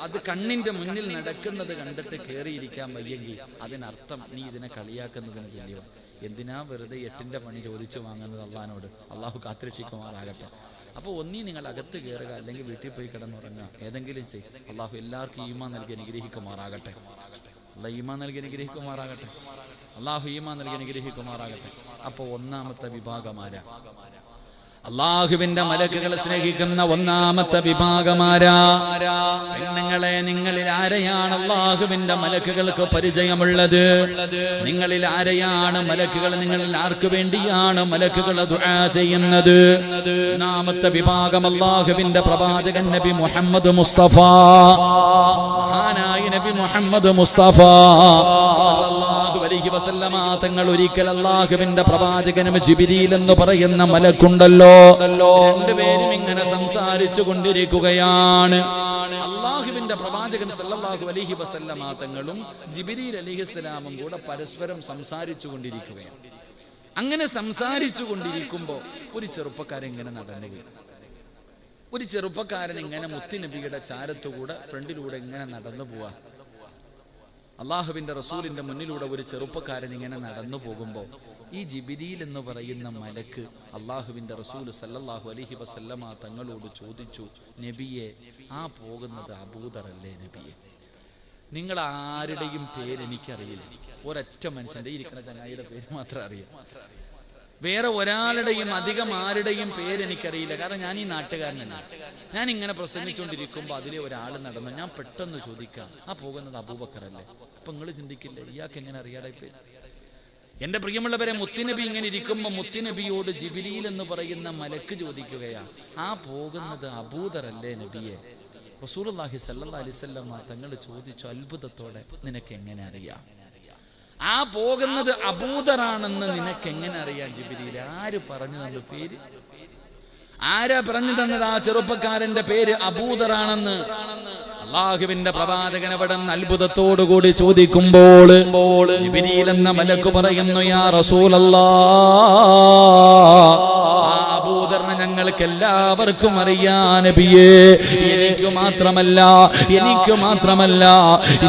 അത് കണ്ണിന്റെ മുന്നിൽ നടക്കുന്നത് കണ്ടിട്ട് കയറിയിരിക്കാൻ വയ്യെങ്കിൽ അതിനർത്ഥം നീ ഇതിനെ കളിയാക്കുന്നതിന് തുല്യമാണ്. എന്തിനാ വെറുതെ 8ന്റെ പണി ചോദിച്ചു വാങ്ങുന്നത് അള്ളാഹിനോട്? അള്ളാഹു കാത്തിരക്ഷിക്കുമാറാകട്ടെ. അപ്പോൾ ഒന്നീ നിങ്ങൾ അകത്ത് കയറുക, അല്ലെങ്കിൽ വീട്ടിൽ പോയി കിടന്നുറങ്ങുക, ഏതെങ്കിലും ചെയ്യും. അള്ളാഹു എല്ലാവർക്കും ഈമാൻ നൽകി അനുഗ്രഹിക്കുമാറാകട്ടെ. അള്ളാഹ് ഈമാൻ നൽകി അനുഗ്രഹിക്കുമാറാകട്ടെ. അള്ളാഹു ഈമാൻ നൽകി അനുഗ്രഹിക്കുമാറാകട്ടെ. അപ്പോൾ ഒന്നാമത്തെ വിഭാഗമാരാ? അള്ളാഹുവിന്റെ മലക്കുകളെ സ്നേഹിക്കുന്ന ഒന്നാമത്തെ വിഭാഗമാരാ? പെണ്ണുങ്ങളെ, നിങ്ങളിൽ ആരെയാണ് അള്ളാഹുവിന്റെ മലക്കുകൾക്ക് പരിചയമുള്ളത്? നിങ്ങളിൽ ആരെയാണ് മലക്കുകൾ? നിങ്ങളിൽ ആർക്ക് വേണ്ടിയാണ് മലക്കുകൾ ദുആ ചെയ്യുന്നത്? ഒന്നാമത്തെ വിഭാഗം അള്ളാഹുവിന്റെ പ്രവാചകൻ നബി മുഹമ്മദ് മുസ്തഫ. മഹാനായ നബി മുഹമ്മദ് മുസ്തഫ സല്ലല്ലാഹു അലൈഹി വസല്ലമ തങ്ങൾ ഒരിക്കൽ അള്ളാഹുവിന്റെ പ്രവാചകനും ജിബ്രീൽ എന്ന് പറയുന്ന മലക്കുണ്ടല്ലോ, രണ്ടുപേരും ഇങ്ങനെ സംസാരിച്ചു കൊണ്ടിരിക്കുകയാണ്. അള്ളാഹുവിന്റെ പ്രവാചകൻ സല്ലല്ലാഹു അലൈഹി വസല്ലമ തങ്ങളും ജിബ്രീൽ അലൈഹിസ്സലാമും കൂടെ പരസ്പരം സംസാരിച്ചു കൊണ്ടിരിക്കുകയാണ്. അങ്ങനെ സംസാരിച്ചു കൊണ്ടിരിക്കുമ്പോ ഒരു ചെറുപ്പക്കാരൻ ഇങ്ങനെ നടന്നു. ഒരു ചെറുപ്പക്കാരൻ ഇങ്ങനെ മുത്തുനബിയുടെ ചാരത്തുകൂടെ ഫ്രണ്ടിലൂടെ ഇങ്ങനെ നടന്നു പോവാ. അള്ളാഹുവിന്റെ റസൂലിന്റെ മുന്നിലൂടെ ഒരു ചെറുപ്പക്കാരൻ ഇങ്ങനെ നടന്നു പോകുമ്പോൾ ഈ ജിബ്രീൽ എന്ന് പറയുന്ന മലക്ക് അള്ളാഹുവിന്റെ റസൂൽ സല്ലല്ലാഹു അലൈഹി വസല്ലമ തങ്ങളോട് ചോദിച്ചു, നബിയെ, ആ പോകുന്നത് അബൂദറല്ലേ നബിയെ? നിങ്ങൾ ആരുടെയും പേര് എനിക്കറിയില്ല. ഒരൊറ്റ മനുഷ്യന്റെ ഇരിക്കുന്ന ചങ്ങായിയുടെ പേര് മാത്രം അറിയാം. വേറെ ഒരാളുടെയും അധികം ആരുടെയും പേര് എനിക്കറിയില്ല. കാരണം ഞാൻ ഈ നാട്ടുകാരനല്ല. ഞാൻ ഇങ്ങനെ പ്രസംഗിച്ചുകൊണ്ടിരിക്കുമ്പോൾ അതിലെ ഒരാൾ നടന്നു. ഞാൻ പെട്ടെന്ന് ചോദിക്കാം, ആ പോകുന്നത് അബൂബക്കർ അല്ലേ? അപ്പൊ നിങ്ങൾ ചിന്തിക്കില്ലേ, ഇയാൾക്ക് എങ്ങനെ അറിയാതെ പേര്? എന്റെ പ്രിയമുള്ളവരെ, മുത്തുനബി ഇങ്ങനെ ഇരിക്കുമ്പോൾ മുത്തുനബിയോട് ജിബ്രീൽ എന്ന് പറയുന്ന മലക്ക് ചോദിക്കുകയാ, ആ പോകുന്നത് അബൂദറല്ലേ നബിയെ? റസൂലുള്ളാഹി സ്വല്ലല്ലാഹി അലൈഹി വസല്ലം തങ്ങൾ ചോദിച്ചു അത്ഭുതത്തോടെ, നിനക്ക് എങ്ങനെ അറിയാം? ആ പോകുന്നത് അബൂദറാണെന്ന് നിനക്ക് എങ്ങനെ അറിയാം ജിബ്രീൽ? ആര് പറഞ്ഞു തന്ന പേര്? ആരാ പറഞ്ഞു തന്നത് ആ ചെറുപ്പക്കാരന്റെ പേര് അബൂദറാണെന്ന്? അല്ലാഹുവിന്റെ പ്രവാചകൻ അവിടെ അത്ഭുതത്തോടുകൂടി ചോദിക്കുമ്പോൾ ജിബ്രീൽ എന്ന മലക്ക് പറയുന്നു, യാ റസൂലല്ലാഹ്, അബൂദറിനെ ഞങ്ങൾക്ക് എല്ലാവർക്കും അറിയാം നബിയേ. എനിക്ക് മാത്രമല്ല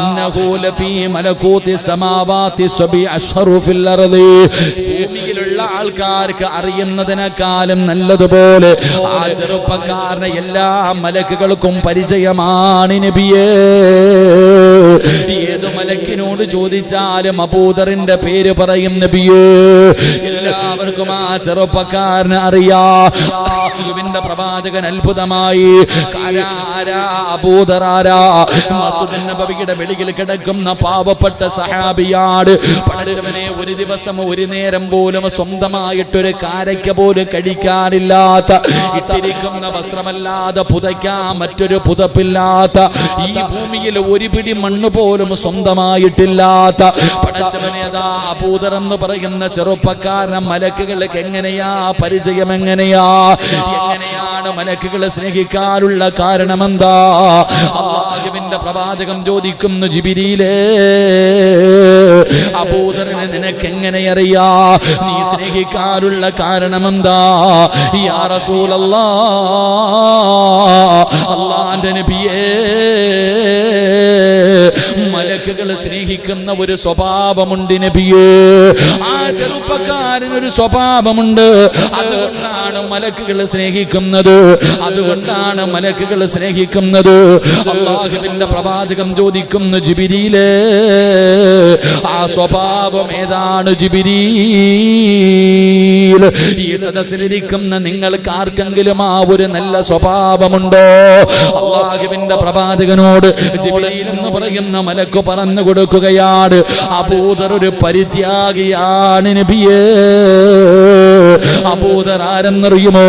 ഇന്നഹു ലഫീ മലകൂതി സമാവാതി സബി അശ്ഹറു ഫിൽ അർളി, ഭൂമിയിലുള്ള ആൾക്കാർക്ക് അറിയുന്നതിനേക്കാളും നല്ലതുപോലെ ആ ചെറുപ്പക്കാരനെ എല്ലാ മലക്കുകൾക്കും പരിചയമാണ് നബിയേ. ഏതു മലക്കിനോട് ചോദിച്ചാലും അബൂദറിന്റെ പേര് പറയും നബിയേ. എല്ലാവർക്കും ആ ചെറുപ്പക്കാരനെ അറിയാം. അല്ലാഹുവിന്റെ പ്രവാചകൻ അത്ഭുതമായി, അബൂദറാരാ? മസ്ജിദ് നബവിയുടെ വെളിയിൽ കിടക്കുന്ന പാവപ്പെട്ട സഹാബിയാണ്. പടച്ചവനെ, ഒരു ദിവസം ഒരു നേരം പോലും സ്വന്തമായിട്ടൊരു കാരയ്ക്ക പോലും കഴിക്കാനില്ലാത്ത, ഇട്ടിരിക്കുന്ന വസ്ത്രമല്ലാതെ പുതയ്ക്കാൻ മറ്റൊരു പുതപ്പില്ലാത്ത, ഈ ഭൂമിയിൽ ഒരു പിടി മണ്ണ് പോലും സ്വന്തമായിട്ടില്ലാത്ത പടച്ചവനെ, അതാ അബൂദർ എന്ന് പറയുന്ന ചെറുപ്പക്കാരനെ മലക്കുകൾക്ക് എങ്ങനെയാ പരിചയം? എങ്ങനെയാണ് മലക്കുകളെ സ്നേഹിക്കാനുള്ള കാരണമെന്താ? അല്ലാഹുവിന്റെ പ്രവാചകം ചോദിക്കുന്നു, ജിബ്രീലേ, അബൂദറിനെ നിനക്ക് എങ്ങനെ അറിയാ? നീ സ്നേഹിക്കാനുള്ള കാരണമെന്താ? യാ റസൂലല്ലാഹ്, അല്ലാഹുവിന്റെ നബിയേ, മലക്കുകളെ സ്നേഹിക്കുന്ന ഒരു സ്വഭാവമുണ്ട് നബിയേ. ആ ചെറുപ്പക്കാരനൊരു സ്വഭാവമുണ്ട്. അതുകൊണ്ടാണ് മലക്കുകളെ സ്നേഹിക്കുന്നത്. അല്ലാഹുവിന്റെ പ്രവാചകം ചോദിക്കുന്നു, ജിബ്രീലേ, ആ സ്വഭാവം ഏതാണ് ജിബ്രീൽ? ഈ സദസ്സിലിരിക്കുന്ന നിങ്ങൾക്ക് ആർക്കെങ്കിലും ആ ഒരു നല്ല സ്വഭാവമുണ്ടോ? അല്ലാഹുവിന്റെ പ്രവാചകനോട് ജിബ്രീൽ എന്ന് പറയുന്ന മലക്ക് പറഞ്ഞു കൊടുക്കുകയാണ്, അബൂദർ ഒരു പരിത്യാഗിയാണ് നബിയേ. അബൂദർ ആരെന്നറിയുമോ?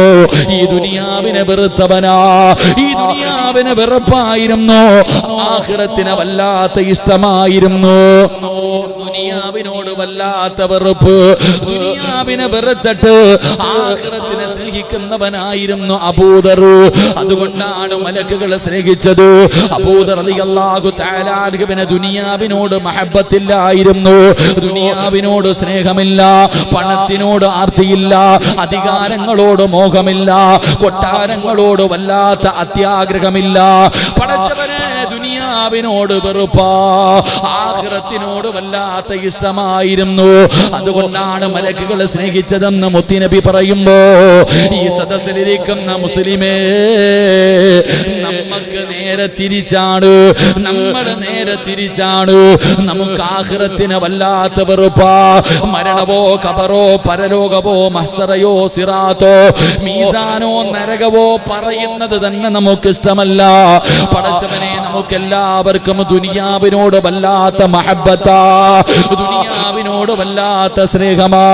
ഈ ദുനിയാവിനെ വെറുത്തവനാ. ഈ ദുനിയാവിനെ വെറുപ്പായിരുന്നു, ആഖിറത്തിനെ വല്ലാത്ത ഇഷ്ടമായിരുന്നു. ദുനിയാവിനോട് വല്ലാത്ത വെറുപ്പ്. ദുനിയാവിനെ വെറുത്തിട്ട് ആഖിറത്തിനെ സ്നേഹിക്കുന്നവനായിരുന്നു അബൂദർ. അതുകൊണ്ടാണ് മലക്കുകളെ സ്നേഹിച്ചത്. അബൂദർ റളിയല്ലാഹു തആല അൻഹുവിന് ദുനിയാവിനോട് മഹബ്ബത്തില്ലായിരുന്നു. ദുനിയാവിനോട് സ്നേഹമില്ല, പണത്തിനോട് ആർത്തിയില്ല, അധികാരങ്ങളോട് മോഹമില്ല, കൊട്ടാരങ്ങളോട് വല്ലാത്ത അത്യാഗ്രഹമില്ല. പടച്ചവനെ, ദുനിയാവിനോട് വെറുപ്പാ, ആഖിറത്തിനോട് വല്ലാത്ത ഇഷ്ടമായിരുന്നു. അതുകൊണ്ടാണ് മലക്കുകളെ സ്നേഹിച്ചതെന്ന് മുത്തുനബി പറയുമ്പോ, ഈ സദസ്സിലിരിക്കുന്ന മുസ്ലിമേ, നമുക്ക് നേരെ തിരിച്ചാണ്. നമുക്ക് ആഖിറത്തിനെ വല്ലാത്ത വെറുപ്പാ. മരണമോ ഖബറോ പരലോകമോ മഹ്ശറയോ സിറാത്തോ മീസാനോ നരകമോ പറയുന്നത് തന്നെ നമുക്ക് ഇഷ്ടമല്ല. പടച്ചവനെ, നമുക്കെല്ലാവർക്കും ദുനിയാവിനോട് വല്ലാത്ത മഹബ്ബത്താ, ദുനിയാവിനോട് വല്ലാത്ത സ്നേഹമാ.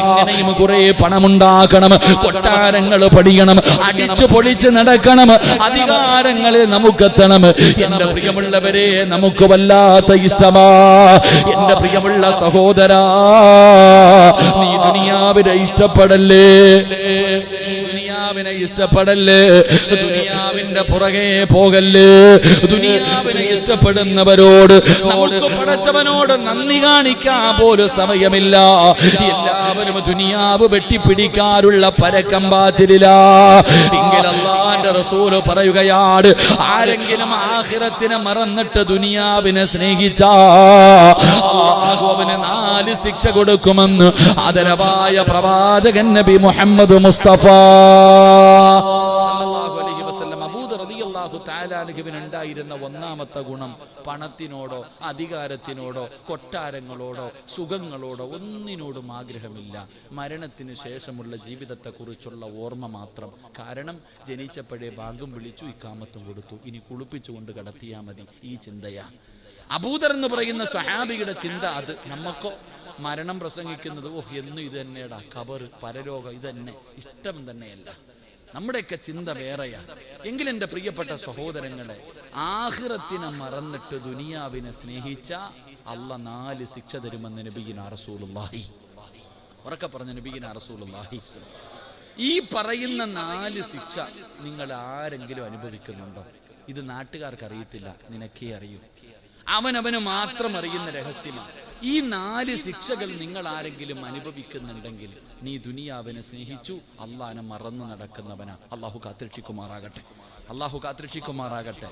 എങ്ങനെയും കുറെ പണമുണ്ടാക്കണം, കൊട്ടാരങ്ങൾ പണിയണം, അടിച്ചു പൊളിച്ച് നടക്കണം, അധികാരങ്ങളിൽ നമുക്കെത്തണം. എന്റെ പ്രിയമുള്ളവരെ, നമുക്ക് വല്ലാത്ത ഇഷ്ടമാ. എന്റെ പ്രിയമുള്ള സഹോദരാ, നീ ദുനിയാവിനെ ഇഷ്ടപ്പെടല്ലേ? ദുനിയാവിന്റെ പുറകെ പോകല്ലേ? ദുനിയാവിനെ ഇഷ്ടപ്പെടുന്നവരോട് നമുക്ക് പടച്ചവനോട് നന്ദി കാണിക്കാൻ പോലും സമയമില്ല. എല്ലാവരും ദുനിയാവ് വെട്ടിപ്പിടിക്കാനുള്ള പരക്കം പാച്ചിലില്ല. എങ്കിൽ അല്ലാഹുവിന്റെ റസൂൽ പറയുകയാണ്, ആരെങ്കിലും ആഖിറത്തിനെ മറന്നിട്ട് ദുനിയാവിനെ സ്നേഹിച്ചാ അല്ലാഹു അവന് 4 ശിക്ഷ കൊടുക്കുമെന്ന് ആദരവായ പ്രവാചകൻ നബി മുഹമ്മദ് മുസ്തഫ സല്ലല്ലാഹു അലൈഹി വസല്ലം. അബൂദർ റളിയല്ലാഹു തആല അൻഹുവിന് ഉണ്ടായിരുന്ന ഒന്നാമത്തെ ഗുണം, പണത്തിനോടോ അധികാരത്തിനോടോ കൊട്ടാരങ്ങളോടോ സുഖങ്ങളോടോ ഒന്നിനോടും ആഗ്രഹമില്ല. മരണത്തിന് ശേഷമുള്ള ജീവിതത്തെക്കുറിച്ചുള്ള ഓർമ്മ മാത്രം. കാരണം ജനിച്ചപ്പോഴേ ബാങ്കും വിളിച്ചു, ഇക്കാമത്തും കൊടുത്തു, ഇനി കുളിപ്പിച്ചുകൊണ്ട് കടത്തിയാൽ മതി, ഈ ചിന്തയാ. അബൂദർ എന്ന് പറയുന്ന സ്വഹാബിയുടെ ചിന്ത അത്. മരണം പ്രസംഗിക്കുന്നത് എന്നും ഇത് തന്നെയാടാ, ഖബർ, പരലോകം, ഇത് തന്നെ ഇഷ്ടം തന്നെയല്ല. നമ്മുടെയൊക്കെ ചിന്ത വേറെയാ. എങ്കിലും എൻ്റെ പ്രിയപ്പെട്ട സഹോദരങ്ങളെ, ആഖിറത്തിനെ മറന്നിട്ട് ദുനിയാവിനെ സ്നേഹിച്ച അല്ലാഹ് 4 ശിക്ഷ തരുമെന്ന് നബിയിനാ റസൂലുള്ളാഹി. ഉറക്കെ പറഞ്ഞ നബിയിനാ റസൂലുള്ളാഹി. ഈ പറയുന്ന 4 ശിക്ഷ നിങ്ങൾ ആരെങ്കിലും അനുഭവിക്കുന്നുണ്ടോ? ഇത് നാട്ടുകാർക്ക് അറിയത്തില്ല, നിനക്കേ അറിയൂ. അവനവന് മാത്രം അറിയുന്ന രഹസ്യമാണ്. ഈ 4 ശിക്ഷകൾ നിങ്ങൾ ആരെങ്കിലും അനുഭവിക്കുന്നുണ്ടെങ്കിൽ നീ ദുനിയാവിനെ സ്നേഹിച്ചു, അള്ളാഹിനെ മറന്നു നടക്കുന്നവനാ. അള്ളാഹു കാത്തുരക്ഷിക്കുമാറാകട്ടെ, അള്ളാഹു കാത്തുരക്ഷിക്കുമാറാകട്ടെ.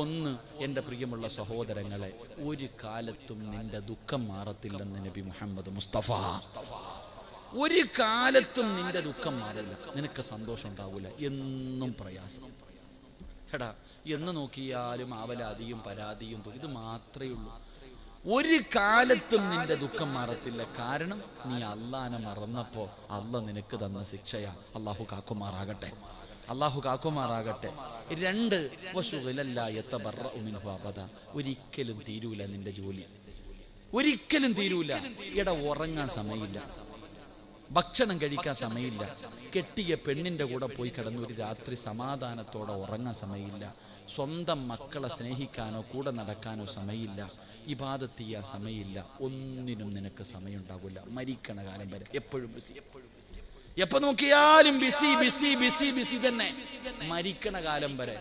1, എൻ്റെ പ്രിയമുള്ള സഹോദരങ്ങളെ, ഒരു കാലത്തും നിന്റെ ദുഃഖം മാറത്തില്ലെന്ന് നബി മുഹമ്മദ് മുസ്തഫ. ഒരു കാലത്തും നിന്റെ ദുഃഖം മാറില്ല, നിനക്ക് സന്തോഷം ഉണ്ടാവില്ല, എന്നും പ്രയാസം. എടാ, എന്ന് നോക്കിയാലും ആവലാതിയും പരാതിയും ഇത് മാത്രമേ ഉള്ളൂ. ഒരു കാലത്തും നിന്റെ ദുഃഖം മാറത്തില്ല. കാരണം നീ അള്ളാനെ മറന്നപ്പോ അള്ളാഹ് നിനക്ക് തന്ന ശിക്ഷയാ. അള്ളാഹു കാക്കുമാറാകട്ടെ, അള്ളാഹു കാക്കുമാറാകട്ടെ. 2, ഒരിക്കലും തീരൂല നിന്റെ ജോലി, ഒരിക്കലും തീരൂല. എടാ, ഉറങ്ങാൻ സമയമില്ല, ഭക്ഷണം കഴിക്കാൻ സമയമില്ല, കെട്ടിയ പെണ്ണിന്റെ കൂടെ പോയി കിടന്ന് ഒരു രാത്രി സമാധാനത്തോടെ ഉറങ്ങാൻ സമയമില്ല, സ്വന്തം മക്കളെ സ്നേഹിക്കാനോ കൂടെ നടക്കാനോ സമയമില്ല, ഇബാദത്ത് ചെയ്യാൻ സമയമില്ല, ഒന്നിനും നിനക്ക് സമയം ഉണ്ടാവില്ല. മരിക്കണ കാലം വരെ എപ്പോഴും ബിസി, എപ്പോ നോക്കിയാലും ബിസി ബിസി ബിസി ബിസി തന്നെ. മരിക്കണ കാലം വരെ,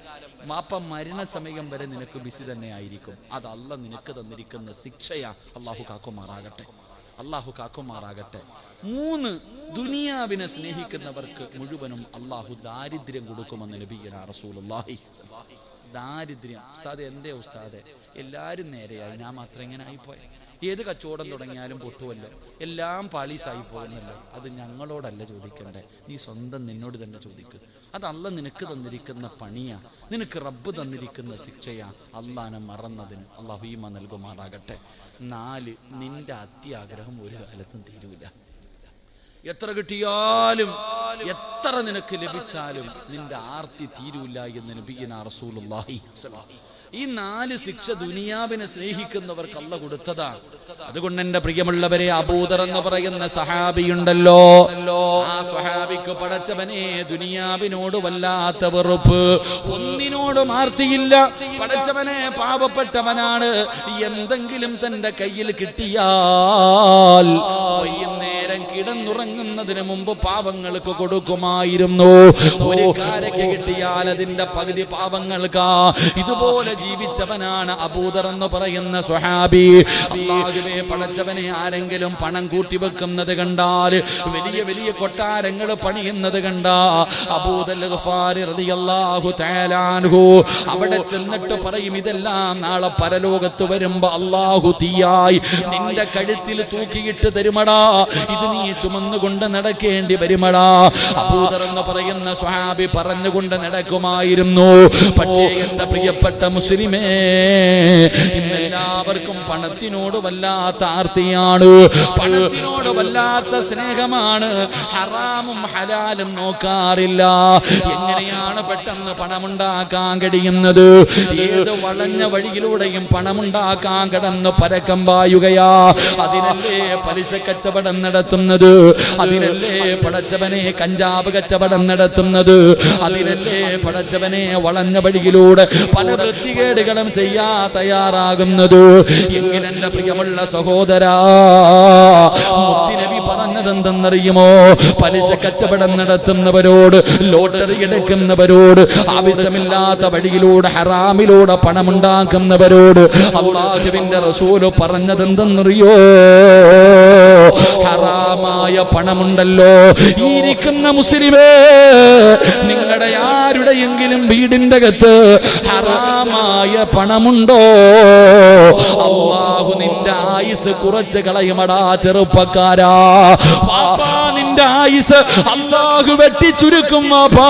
മരണസമയം വരെ നിനക്ക് ബിസി തന്നെ ആയിരിക്കും. അത് അള്ളാഹ് നിനക്ക് തന്നിരിക്കുന്ന ശിക്ഷയാ. അള്ളാഹു കാക്കുമാറാകട്ടെ, അള്ളാഹു കാക്കുമാറാകട്ടെ. 3, ദുനിയാവിനെ സ്നേഹിക്കുന്നവർക്ക് മുഴുവനും അള്ളാഹു ദാരിദ്ര്യം കൊടുക്കുമെന്ന് നബിയുനാ റസൂലുള്ളാഹി. ദാരിദ്ര്യം. ഉസ്താദെ, എന്തേ ഉസ്താദെ, എല്ലാവരും നേരെയായി, ഞാൻ മാത്രം ഇങ്ങനെ ആയിപ്പോയി. ഏത് കച്ചവടം തുടങ്ങിയാലും പൊട്ടുമല്ലോ, എല്ലാം പാളീസായി പോകുന്നല്ലോ. അത് ഞങ്ങളോടല്ല ചോദിക്കണ്ടേ, നീ സ്വന്തം നിന്നോട് തന്നെ ചോദിക്കുക. അത് അള്ളാഹ് നിനക്ക് തന്നിരിക്കുന്ന പണിയാ, നിനക്ക് റബ്ബ് തന്നിരിക്കുന്ന ശിക്ഷയാ. അള്ളാഹിനെ മറന്നതിന് അള്ളാഹു ഈമാൻ നൽകുമാറാകട്ടെ. 4, നിന്റെ അത്യാഗ്രഹം ഒരു കാലത്തും തീരൂല. എത്ര കിട്ടിയാലും എത്ര നിനക്ക് ലഭിച്ചാലും നിന്റെ ആർത്തി തീരൂല എന്ന് നബിയുനാ റസൂലുള്ളാഹി. ഈ 4 ശിക്ഷ ദുനിയാവിനെ സ്നേഹിക്കുന്നവർക്ക് അല്ലാഹ് കൊടുത്തതാണ്. അതുകൊണ്ട് എന്റെ പ്രിയമുള്ളവരെ, അബൂദർ എന്ന് പറയുന്ന സഹാബിയുണ്ടല്ലോ, ആ സഹാബിക്ക് പടച്ചവനെ ദുനിയാവിനോട് വല്ലാത്ത വെറുപ്പ്, ഒന്നിനോടും ആർത്തിയില്ല. പടച്ചവനെ പാവപ്പെട്ടവനാണ്, എന്തെങ്കിലും തന്റെ കയ്യിൽ കിട്ടിയാൽ നേരം കിടന്നുറങ്ങുന്നതിന് മുമ്പ് പാവങ്ങൾക്ക് കൊടുക്കുമായിരുന്നു. ഒരു കാരയ്ക്ക് കിട്ടിയാൽ അതിന്റെ പകുതി പാവങ്ങൾക്കാ. ഇതുപോലെ ജീവിച്ചവനാണ് അബൂദർ എന്ന് പറയുന്ന സ്വഹാബി. അല്ലാഹുവേ, പടച്ചവനെ ആരെങ്കിലും പണം കൂട്ടി വെക്കുന്നത് കണ്ടാൽ, വലിയ വലിയ കൊട്ടാരങ്ങൾ പണിയുന്നത് കണ്ടാ, അബൂദർ ഗഫാരി റളിയല്ലാഹു തആല അൻഹു അവിടെ ചെന്നിട്ട് പറയും, ഇതെല്ലാം നാളെ പരലോകത്ത് വരുമ്പോ അല്ലാഹു തീയായി നിന്റെ കഴുത്തിൽ തൂക്കിയിട്ട് തരുമടാ, ഇത് നീ ചുമന്നുകൊണ്ട് നടക്കേണ്ടി വരുമടാ. അബൂദർ എന്ന് പറയുന്ന സ്വഹാബി പറഞ്ഞുകൊണ്ട് നടക്കുമായിരുന്നു. പക്ഷേ എന്റെ പ്രിയപ്പെട്ട മുസ്ലിമേ, ഇന്നെല്ലാവർക്കും പണത്തിനോട് വല്ലാത്ത ആർത്തിയാണ്, പണത്തിനോട് വല്ലാത്ത സ്നേഹമാണ്. ഹറാമും ഹലാലും നോക്കാറില്ല. എങ്ങനെയാണ് പെട്ടെന്ന് പണമുണ്ടാക്കാൻ കഴിയുന്നത്? ഏത് വളഞ്ഞ വഴിയിലൂടെയും പണമുണ്ടാക്കാൻ കിടന്ന് പരക്കം പായുകയാ. അതിനല്ലേ പലിശ കച്ചവടം നടത്തുന്നത്, അതിനല്ലേ പടച്ചവനെ കഞ്ചാവ് കച്ചവടം നടത്തുന്നത്, അതിനല്ലേ പടച്ചവനെ വളഞ്ഞ വഴിയിലൂടെ പല വൃത്തികേടുകളും ചെയ്യാ തയ്യാറാകുന്നത്. എങ്കിൽ എന്റെ പ്രിയമുള്ള സഹോദരാ, മുത്തുനബി പറഞ്ഞതെന്തെന്നറിയുമോ? പലിശ കച്ചവടം നടത്തുന്നവരോട്, ലോട്ടറി എടുക്കുന്നവരോട്, ആവശ്യമില്ലാത്ത വഴിയിലൂടെ ഹറാമിലൂടെ പണമുണ്ടാക്കുന്നവരോട് അല്ലാഹുവിന്റെ റസൂല് പറഞ്ഞതെന്തെന്നറിയോ? ഹറാമായ പണമുണ്ടല്ലോ, ഇരിക്കുന്ന മുസ്ലിമേ, നിങ്ങളുടെ ആരുടെയെങ്കിലും വീടിന്റെ അകത്ത് ഹറാമായ പണമുണ്ടോ? അല്ലാഹു നിന്റെ ആയുസ് കുറച്ച് കളയുമടാ ചെറുപ്പക്കാരാ. വാപ്പാ, നിന്റെ ആയുസ് അല്ലാഹു വെട്ടി ചുരുക്കും. വാപ്പാ,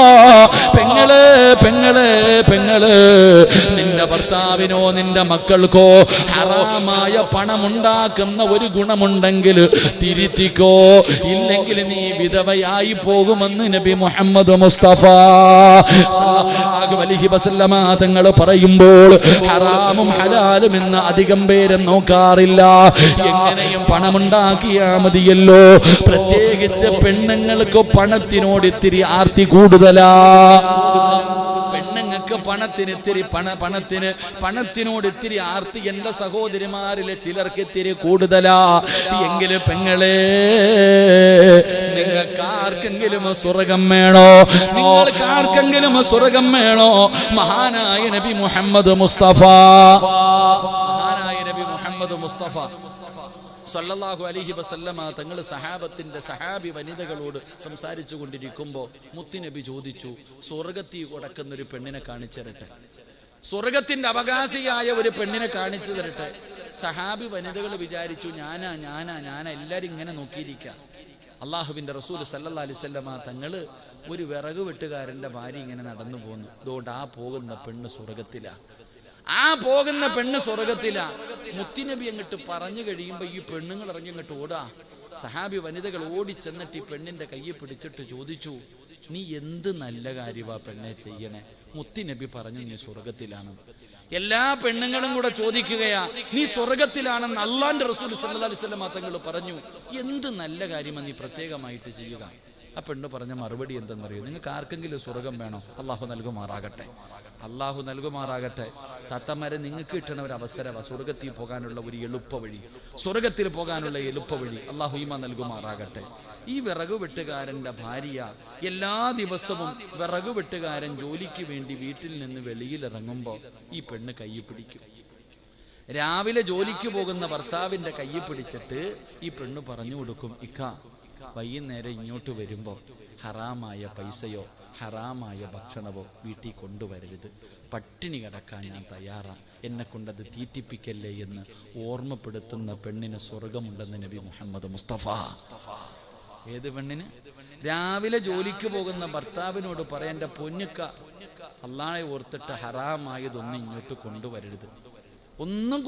പെങ്ങളെ പെങ്ങളെ പെങ്ങളെ, നിന്റെ ഭർത്താവിനോ നിന്റെ മക്കൾക്കോ ഹറാമായ പണമുണ്ടാക്കുന്ന ഒരു ഗുണമുണ്ടെങ്കിൽ തിരുത്തിക്കോ. ഇല്ലെങ്കിൽ നീ വിധവയായി എന്നിവയായി പോകുമെന്ന് നബി മുഹമ്മദ് മുസ്തഫ സല്ലല്ലാഹു അലൈഹി വസല്ലമ തങ്ങൾ പറയുമ്പോൾ ഹറാമും ഹലാലും എന്ന് അധികം പേരും നോക്കാറില്ല. എങ്ങനെയും പണമുണ്ടാക്കിയാ മതിയല്ലോ. പ്രത്യേകിച്ച് പെണ്ണുങ്ങൾക്ക് പണത്തിനോട് ഇത്തിരി ആർത്തി കൂടുതലാ. പണത്തിനോട് ഇത്തിരി ആർത്തി എന്റെ സഹോദരിമാരിലെ ചിലർക്ക് ഇത്തിരി കൂടുതലാ. എങ്കിലും പെങ്ങളെ, നിങ്ങൾക്ക് ആർക്കെങ്കിലും സ്വർഗം വേണോ? നിങ്ങൾക്ക് ആർക്കെങ്കിലും സ്വർഗം വേണോ? മഹാനായ നബി മുഹമ്മദ് മുസ്തഫ സല്ലല്ലാഹു അലൈഹി വസല്ലമ തങ്ങൾ സഹാബി വനിതകളോട് സംസാരിച്ചു കൊണ്ടിരിക്കുമ്പോൾ മുത്തുനബി ചോദിച്ചു, സ്വർഗത്തിൽ കിടക്കുന്നൊരു പെണ്ണിനെ കാണിച്ചു തരട്ടെ, സ്വർഗത്തിന്റെ അവകാശിയായ ഒരു പെണ്ണിനെ കാണിച്ചു തരട്ടെ. സഹാബി വനിതകൾ വിചാരിച്ചു, ഞാനാ എല്ലാരും ഇങ്ങനെ നോക്കിയിരിക്കാം. അള്ളാഹുവിന്റെ റസൂൽ സല്ലല്ലാഹു അലൈഹി വസല്ലമ തങ്ങള് ഒരു വിറക് വെട്ടുകാരന്റെ ഭാര്യ ഇങ്ങനെ നടന്നു പോന്നു. അതുകൊണ്ട് ആ പോകുന്ന പെണ്ണ് സ്വർഗത്തിലാ. മുത്തുനബി അങ്ങോട്ട് പറഞ്ഞു കഴിയുമ്പോ ഈ പെണ്ണുങ്ങൾ ഇറങ്ങി അങ്ങോട്ട് ഓടാ. സഹാബി വനിതകൾ ഓടി ചെന്നിട്ട് ഈ പെണ്ണിന്റെ കയ്യെ പിടിച്ചിട്ട് ചോദിച്ചു, നീ എന്ത് നല്ല കാര്യമാ പെണ്ണെ ചെയ്യണേ? മുത്തുനബി പറഞ്ഞു, നീ സ്വർഗത്തിലാണ്. എല്ലാ പെണ്ണുങ്ങളും കൂടെ ചോദിക്കുകയാ, നീ സ്വർഗത്തിലാണെന്ന് അള്ളാന്റെ റസൂൽ സല്ലല്ലാഹു അലൈഹി വസല്ലം തങ്ങൾ പറഞ്ഞു. എന്ത് നല്ല കാര്യമാണ് നീ പ്രത്യേകമായിട്ട് ചെയ്യുക? ആ പെണ്ണ് പറഞ്ഞ മറുപടി എന്തെന്നറിയോ? നിങ്ങൾക്ക് ആർക്കെങ്കിലും സ്വർഗം വേണോ? അള്ളാഹു നൽകുമാറാകട്ടെ. തത്തമാരെ, നിങ്ങൾക്ക് കിട്ടണ ഒരു അവസരമാണ് സ്വർഗത്തിൽ പോകാനുള്ള ഒരു എളുപ്പവഴി, അള്ളാഹു ഈമാൻ നൽകുമാറാകട്ടെ. ഈ വിറകു വെട്ടുകാരന്റെ ഭാര്യ എല്ലാ ദിവസവും വിറകു വെട്ടുകാരൻ ജോലിക്ക് വേണ്ടി വീട്ടിൽ നിന്ന് വെളിയിലിറങ്ങുമ്പോ ഈ പെണ്ണ് കയ്യിൽ പിടിക്കും. രാവിലെ ജോലിക്ക് പോകുന്ന ഭർത്താവിന്റെ കയ്യിൽ പിടിച്ചിട്ട് ഈ പെണ്ണ് പറഞ്ഞു കൊടുക്കും, ഇക്ക വൈകുന്നേരം ഇങ്ങോട്ട് വരുമ്പോ ഹറാമായ പൈസയോ ഹറാമായ ഭക്ഷണമോ വീട്ടിൽ കൊണ്ടുവരരുത്. പട്ടിണി കിടക്കാൻ ഞാൻ തയ്യാറാ, എന്നെ കൊണ്ടത് തീറ്റിപ്പിക്കല്ലേ എന്ന് ഓർമ്മപ്പെടുത്തുന്ന പെണ്ണിന് സ്വർഗമുണ്ടെന്ന് നബി മുഹമ്മദ് മുസ്തഫ. ഏത് പെണ്ണിന്? രാവിലെ ജോലിക്ക് പോകുന്ന ഭർത്താവിനോട് പറയാൻ, എൻ്റെ പൊന്നുക്ക, അള്ളാഹെ ഓർത്തിട്ട് ഹറാമായതൊന്നും ഇങ്ങോട്ട് കൊണ്ടുവരരുത്, ഒന്നും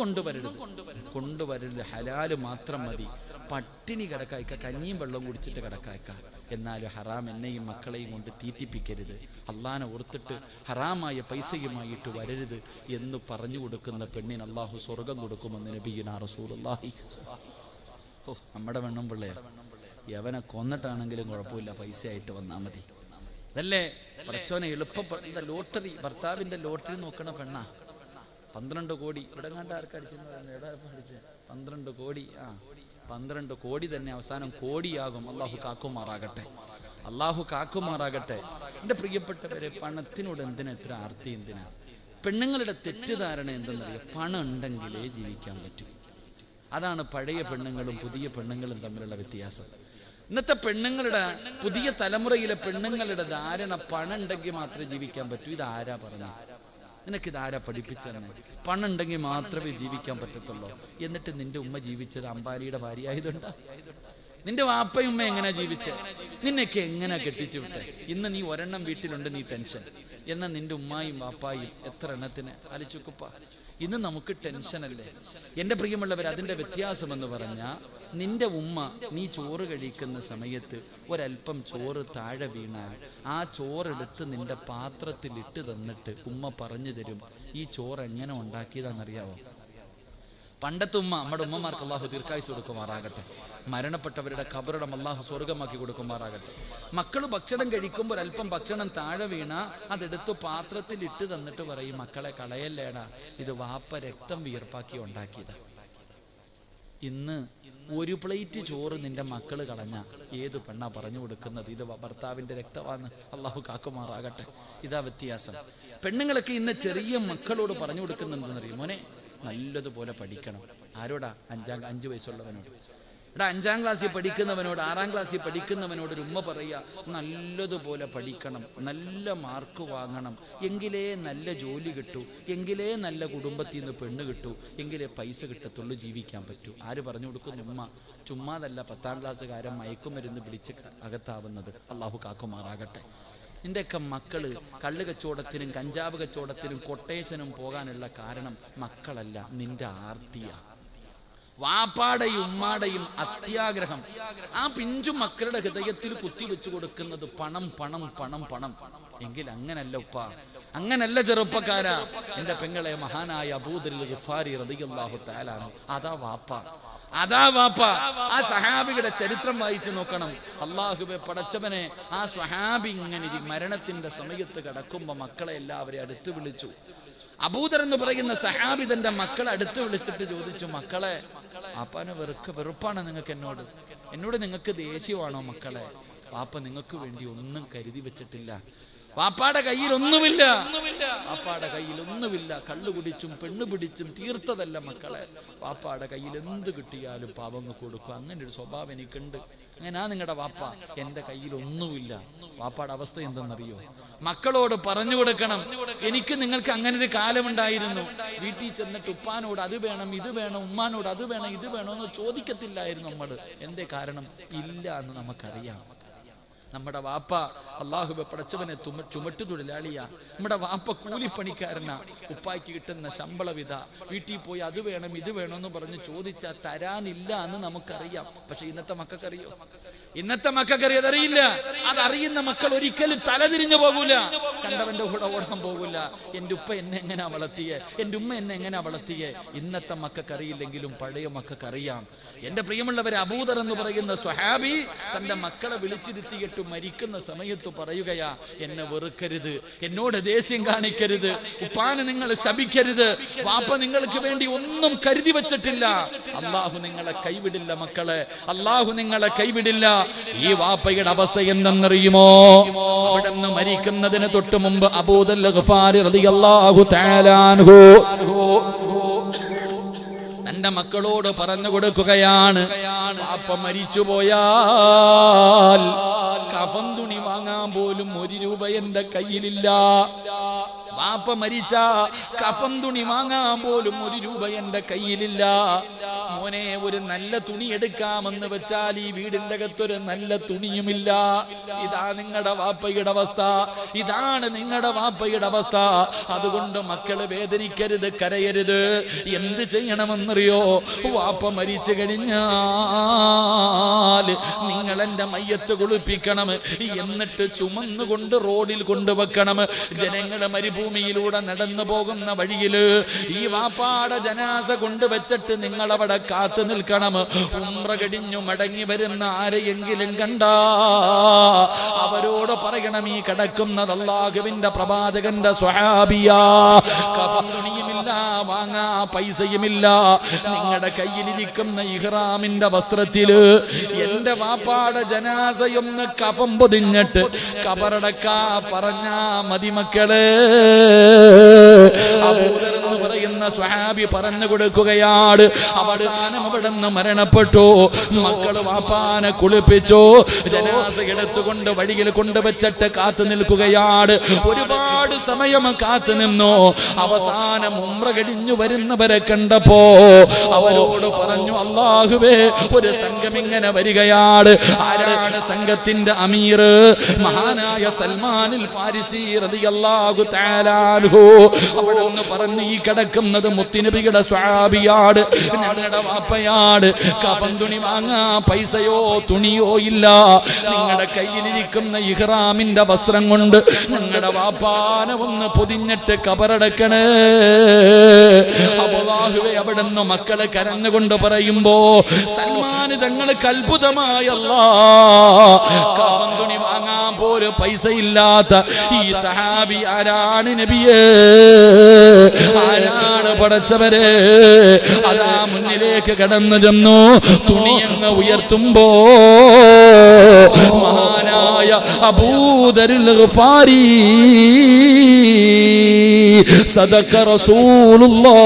കൊണ്ടുവരരുത്, ഹലാല് മാത്രം മതി. പട്ടിണി കിടക്കായ്ക്ക, കഞ്ഞിയും വെള്ളം കുടിച്ചിട്ട് കിടക്കായ്ക്ക, എന്നാലും ഹറാം എന്നെയും മക്കളെയും കൊണ്ട് തീറ്റിപ്പിക്കരുത്. അള്ളാനെ ഓർത്തിട്ട് ഹറാമായ പൈസയുമായിട്ട് വരരുത് എന്ന് പറഞ്ഞു കൊടുക്കുന്ന പെണ്ണിന് അള്ളാഹു സ്വർഗം കൊടുക്കുമെന്ന് നബിയുനാ റസൂലുള്ളാഹി. നമ്മുടെ വെണ്ണം പിള്ളയാ, യവനെ കൊന്നിട്ടാണെങ്കിലും കുഴപ്പമില്ല, പൈസയായിട്ട് വന്നാൽ മതി. അതല്ലേ പടച്ചോനെ എളുപ്പപ്പെടുന്ന ലോട്ടറി, ഭർത്താവിന്റെ ലോട്ടറി നോക്കണ പെണ്ണാ. 12 കോടി ഇവിടെ കണ്ട ആർക്കടിച്ചെന്ന് പറഞ്ഞു, എവിടെ അടിച്ച 12 കോടി. 12 കോടി തന്നെ അവസാനം കോടിയാകും. അള്ളാഹു കാക്കുമാറാകട്ടെ. എൻ്റെ പ്രിയപ്പെട്ടവരെ, പണത്തിനോട് എന്തിനാ ഇത്ര ആർത്തി? എന്തിനാ? പെണ്ണുങ്ങളുടെ തെറ്റിദ്ധാരണ എന്തെന്നറിയാം, പണം ഉണ്ടെങ്കിലേ ജീവിക്കാൻ പറ്റൂ. അതാണ് പഴയ പെണ്ണുങ്ങളും പുതിയ പെണ്ണുങ്ങളും തമ്മിലുള്ള വ്യത്യാസം. ഇന്നത്തെ പെണ്ണുങ്ങളുടെ, പുതിയ തലമുറയിലെ പെണ്ണുങ്ങളുടെ ധാരണ പണം ഉണ്ടെങ്കിൽ മാത്രമേ ജീവിക്കാൻ പറ്റൂ. ഇതാരാ പറഞ്ഞ? നിനക്കിതാരാ പഠിപ്പിച്ചെന്ന്? പണം ഉണ്ടെങ്കിൽ മാത്രമേ ജീവിക്കാൻ പറ്റത്തുള്ളൂ. എന്നിട്ട് നിന്റെ ഉമ്മ ജീവിച്ചത് അംബാനിയുടെ ഭാര്യ ആയതുകൊണ്ടാ? നിന്റെ വാപ്പയും ഉമ്മ എങ്ങനെ ജീവിച്ചേ? നിന്നൊക്കെ എങ്ങനെ കെട്ടിച്ചു വിട്ടെ? ഇന്ന് നീ ഒരെണ്ണം വീട്ടിലുണ്ട്, നീ ടെൻഷൻ. എന്നാൽ നിന്റെ ഉമ്മായും വാപ്പായും എത്ര എണ്ണത്തിന് അലിച്ചുക്കുപ്പ? ഇന്ന് നമുക്ക് ടെൻഷനല്ലേ? എൻ്റെ പ്രിയമുള്ളവർ, അതിൻ്റെ വ്യത്യാസം എന്ന് പറഞ്ഞാൽ, നിന്റെ ഉമ്മ നീ ചോറ് കഴിക്കുന്ന സമയത്ത് ഒരല്പം ചോറ് താഴെ വീണാൽ ആ ചോറെടുത്ത് നിന്റെ പാത്രത്തിൽ ഇട്ട് തന്നിട്ട് ഉമ്മ പറഞ്ഞു തരും, ഈ ചോറ് എങ്ങനെ ഉണ്ടാക്കിയതാണെന്നറിയാവോ? പണ്ടത്തെ ഉമ്മ, നമ്മുടെ ഉമ്മമാർക്ക് അള്ളാഹു ദീർഘായുസ് കൊടുക്കുമാറാകട്ടെ. മരണപ്പെട്ടവരുടെ ഖബറിടം അള്ളാഹു സ്വർഗമാക്കി കൊടുക്കുമാറാകട്ടെ. മക്കൾ ഭക്ഷണം കഴിക്കുമ്പോൾ അല്പം ഭക്ഷണം താഴെ വീണ അതെടുത്ത് പാത്രത്തിൽ ഇട്ട് തന്നിട്ട് പറയും, മക്കളെ കളയല്ലേടാ, ഇത് വാപ്പ രക്തം വിയർപ്പാക്കി ഉണ്ടാക്കിയതാ. ഇന്ന് ഒരു പ്ലേറ്റ് ചോറ് നിന്റെ മക്കള് കളഞ്ഞ ഏത് പെണ്ണാ പറഞ്ഞു കൊടുക്കുന്നത്, ഇത് ഭർത്താവിന്റെ രക്തമാണ്? അള്ളാഹു കാക്കുമാറാകട്ടെ. ഇതാ വ്യത്യാസം. പെണ്ണുങ്ങളൊക്കെ ഇന്ന് ചെറിയ മക്കളോട് പറഞ്ഞു കൊടുക്കുന്നെന്തെന്നറിയും, മോനെ നല്ലതുപോലെ പഠിക്കണം. ആരോടാ? 5 വയസ്സുള്ളവനോട്. ഇവിടെ 5ാം ക്ലാസ്സിൽ പഠിക്കുന്നവനോട്, 6ാം ക്ലാസ്സിൽ പഠിക്കുന്നവനോട് ഒരു ഉമ്മ പറയുക, നല്ലതുപോലെ പഠിക്കണം, നല്ല മാർക്ക് വാങ്ങണം, എങ്കിലേ നല്ല ജോലി കിട്ടൂ, എങ്കിലേ നല്ല കുടുംബത്തിൽ നിന്ന് പെണ്ണ് കിട്ടൂ, എങ്കിലേ പൈസ കിട്ടത്തുള്ളൂ, ജീവിക്കാൻ പറ്റൂ. ആര് പറഞ്ഞു കൊടുക്കുന്നു? ഉമ്മ. ചുമ്മാതല്ല 10ാം ക്ലാസ്സുകാരൻ മയക്കുമരുന്ന് പിടിച്ച് അകത്താവുന്നത്. അള്ളാഹു കാക്കുമാറാകട്ടെ. നിന്റെയൊക്കെ മക്കള് കള്ള് കച്ചവടത്തിനും കഞ്ചാവ് കച്ചവടത്തിനും കൊട്ടേഷനും പോകാനുള്ള കാരണം മക്കളല്ല, നിന്റെ ആർത്തിയാ. വാപ്പാടെയും ഉമ്മാടെയും അത്യാഗ്രഹം ആ പിഞ്ചു മക്കളുടെ ഹൃദയത്തിൽ കുത്തിവെച്ചു കൊടുക്കുന്നത് പണം പണം പണം പണം. എങ്കിൽ അങ്ങനല്ല ഉപ്പ, അങ്ങനല്ല ചെറുപ്പക്കാരാ. എന്റെ പെങ്ങളെ മഹാനായ അബൂദർ ഗിഫാരി റളിയല്ലാഹു തആല അതാ വാപ്പ, അതാ വാപ്പ. ആ സഹാബിയുടെ ചരിത്രം വായിച്ചു നോക്കണം. അല്ലാഹുവേ പടച്ചവനെ, ആ സ്വഹാബി ഇങ്ങനെ മരണത്തിന്റെ സമയത്ത് കിടക്കുമ്പോ മക്കളെ എല്ലാവരെയും അടുത്ത് വിളിച്ചു. അബൂദർ എന്ന് പറയുന്ന സഹാബി തന്റെ മക്കളെ അടുത്ത് വിളിച്ചിട്ട് ചോദിച്ചു, മക്കളെ വാപ്പാനെ വെറുപ്പാണ് നിങ്ങൾക്ക് എന്നോട് നിങ്ങൾക്ക് ദേഷ്യമാണോ മക്കളെ? വാപ്പ നിങ്ങൾക്ക് വേണ്ടി ഒന്നും കരുതി വെച്ചിട്ടില്ല. വാപ്പാടെ കയ്യിൽ ഒന്നുമില്ല, വാപ്പാടെ കയ്യിൽ ഒന്നുമില്ല. കള്ളു കുടിച്ചും പെണ്ണു പിടിച്ചും തീർത്തതല്ല മക്കളെ. വാപ്പാടെ കയ്യിൽ എന്ത് കിട്ടിയാലും പാവങ്ങ് കൊടുക്കും. അങ്ങനെ ഒരു സ്വഭാവം എനിക്കുണ്ട്. അങ്ങനാ നിങ്ങളുടെ വാപ്പ. എന്റെ കയ്യിൽ ഒന്നുമില്ല. വാപ്പാടെ അവസ്ഥ എന്തെന്നറിയോ? മക്കളോട് പറഞ്ഞു കൊടുക്കണം, എനിക്ക് നിങ്ങൾക്ക് അങ്ങനെ ഒരു കാലമുണ്ടായിരുന്നു. വീട്ടിൽ ചെന്നിട്ട് ഉപ്പാനോട് അത് വേണം ഇത് വേണം, ഉമ്മാനോട് അത് വേണം ഇത് വേണം എന്ന് ചോദിക്കത്തില്ലായിരുന്നു നമ്മൾ. എന്തേ കാരണം? ഇല്ല എന്ന് നമുക്കറിയാം. നമ്മുടെ വാപ്പ അല്ലാഹുവേ പടച്ചവനെ ചുമട്ടു തൊഴിലാളിയാ. നമ്മുടെ വാപ്പ കൂലിപ്പണിക്കാരനാ. ഉപ്പായ്ക്ക് കിട്ടുന്ന ശമ്പളവിധ വീട്ടിൽ പോയി അത് വേണം ഇത് വേണമെന്ന് പറഞ്ഞ് ചോദിച്ചാൽ തരാനില്ല എന്ന് നമുക്കറിയാം. പക്ഷെ ഇന്നത്തെ മക്കൾക്കറിയോ? ഇന്നത്തെ മക്കൾക്കറിയോ? അതറിയില്ല. അതറിയുന്ന മക്കൾ ഒരിക്കലും തലതിരിഞ്ഞു പോകൂല, കണ്ടവന്റെ കൂടെ ഓടാൻ പോകൂല. എന്റെ ഉപ്പ എന്നെ എങ്ങനെയാ വളർത്തിയേ, എന്റെ ഉമ്മ എന്നെ എങ്ങനെയാ വളർത്തിയേ? ഇന്നത്തെ മക്കൾക്കറിയില്ലെങ്കിലും പഴയ മക്കൾക്കറിയാം. എന്റെ പ്രിയമുള്ളവരെ, അബൂദർ എന്ന് പറയുന്ന സ്വഹാബി തന്റെ മക്കളെ വിളിച്ചിരുത്തിയിട്ട് മരിക്കുന്ന സമയത്ത് പറയുകയാ, എന്നെ വെറുക്കരുത്, എന്നോട് ദേഷ്യം കാണിക്കരുത്, ഉപ്പാന് നിങ്ങൾ ശപിക്കരുത്. വാപ്പ നിങ്ങൾക്ക് വേണ്ടി ഒന്നും കരുതി വെച്ചിട്ടില്ല. അല്ലാഹു നിങ്ങളെ കൈവിടില്ല മക്കളെ, അല്ലാഹു നിങ്ങളെ കൈവിടില്ല. ഈ വാപ്പയുടെ അവസ്ഥ എന്തെന്നറിയുമോ? അവിടെ നിന്ന് മരിക്കുന്നതിന് തൊട്ട് മുമ്പ് അബൂദർ ഗിഫാരി റളിയല്ലാഹു തആല അൻഹു തന്റെ മക്കളോട് പറഞ്ഞു കൊടുക്കുകയാണ്, വാപ്പ മരിച്ചു പോയാൽ കഫൻ തുണി വാങ്ങാൻ പോലും 1 രൂപ എന്റെ കയ്യിലില്ല. വാപ്പ മരിച്ച കഫൻ തുണി വാങ്ങാൻ പോലും 1 രൂപ എന്റെ കയ്യിലില്ല. മോനെ, ഒരു നല്ല തുണി എടുക്കാമെന്ന് വെച്ചാൽ ഈ വീടിന്റെ അകത്തൊരു നല്ല തുണിയുമില്ല. ഇതാ നിങ്ങളുടെ വാപ്പയുടെ അവസ്ഥ, ഇതാണ് നിങ്ങളുടെ വാപ്പയുടെ അവസ്ഥ. അതുകൊണ്ട് മക്കള് വേദനിക്കരുത്, കരയരുത്. എന്ത് ചെയ്യണമെന്നറിയോ? വാപ്പ മരിച്ചു കഴിഞ്ഞാൽ നിങ്ങൾ എന്റെ മയ്യത്ത് കുളിപ്പിക്കണം, എന്നിട്ട് ചുമന്നുകൊണ്ട് റോഡിൽ കൊണ്ടുവെക്കണം. ജനങ്ങള് മരുഭൂമിയിലൂടെ നടന്നു പോകുന്ന വഴിയില് ഈ വാപ്പാടെ ജനാസ കൊണ്ടുവച്ചിട്ട് നിങ്ങൾ അവിടെ കാത്തു നിൽക്കണം. ഉംറ കഴിഞ്ഞു മടങ്ങി വരുന്ന ആരെയെങ്കിലും കണ്ടാ അവരോട് പറയണം, ഈ കിടക്കുന്നത് അല്ലാഹുവിന്റെ പ്രവാചകന്റെ സ്വഹാബിയാ. കഫൻ തുണിയുമില്ല, വാങ്ങാ പൈസയുമില്ല. നിങ്ങളുടെ കയ്യിലിരിക്കുന്ന ഇഹ്റാമിന്റെ വസ്ത്രത്തില് എന്റെ വാപ്പാടെ ജനാസയൊന്ന് കഫം പൊതിഞ്ഞിട്ട് കബറടക്കാ പറഞ്ഞാ മതി മക്കളെ. അബൂദർ എന്ന് പറയുന്ന സ്വഹാബി പറഞ്ഞു കൊടുക്കുകയാണ്. അവസാനം അവിടെ നിന്ന് മരണപ്പെട്ടു. മക്കള് വാപ്പാനെ കുളിപ്പിച്ചു, ജനാസ എടുത്തുകൊണ്ട് വഴിയിൽ കൊണ്ടുവച്ചിട്ട് കാത്തു നിൽക്കുകയാണ്. ഒരുപാട് സമയം കാത്തു നിന്നു. അവസാനം ഉംറ കഴിഞ്ഞു വരുന്നവരെ കണ്ടപ്പോ അവരോട് പറഞ്ഞു, അല്ലാഹുവേ, ഒരു സംഘം ഇങ്ങനെ വരികയാണ്. ആരാണ് സംഘത്തിന്റെ അമീർ? മഹാനായ സൽമാനുൽ ഫാരിസി റളിയല്ലാഹു തആല അൻഹു. അവിടെ ഒന്ന് പറഞ്ഞു, ഈ കിടക്കുന്നത് മുത്തുനബിയുടെ സ്വഹാബിയാണ്, ഞങ്ങളുടെ വാപ്പയാണ്. കഫൻ തുണി വാങ്ങാ പൈസയോ തുണിയോ ഇല്ല. നിങ്ങളുടെ കയ്യിലിരിക്കുന്ന ഇഹ്റാമിന്റെ വസ്ത്രം കൊണ്ട് ഞങ്ങളുടെ വാപ്പാനെ ഒന്ന് പൊതിഞ്ഞിട്ട് കബറടക്കണേ. അല്ലാഹുവേ, അവിടെ നിന്ന് മക്കളെ കരഞ്ഞുകൊണ്ട് പറയുമ്പോ സൽമാൻ തങ്ങൾക്ക് അത്ഭുതമായല്ല. കഫൻ തുണി വാങ്ങാൻ പോലും പൈസ ഇല്ലാത്ത ഈ സഹാബി ആരാണ് നബിയേ? ആരാണ് പടച്ചവരെ? അതാ മുന്നിലേക്ക് കടന്നു ചെന്നു. തുണിയങ്ങ് ഉയർത്തുമ്പോ മഹാനായ അബൂദർ ഗിഫാരി സദഖ റസൂലുള്ളാഹ്,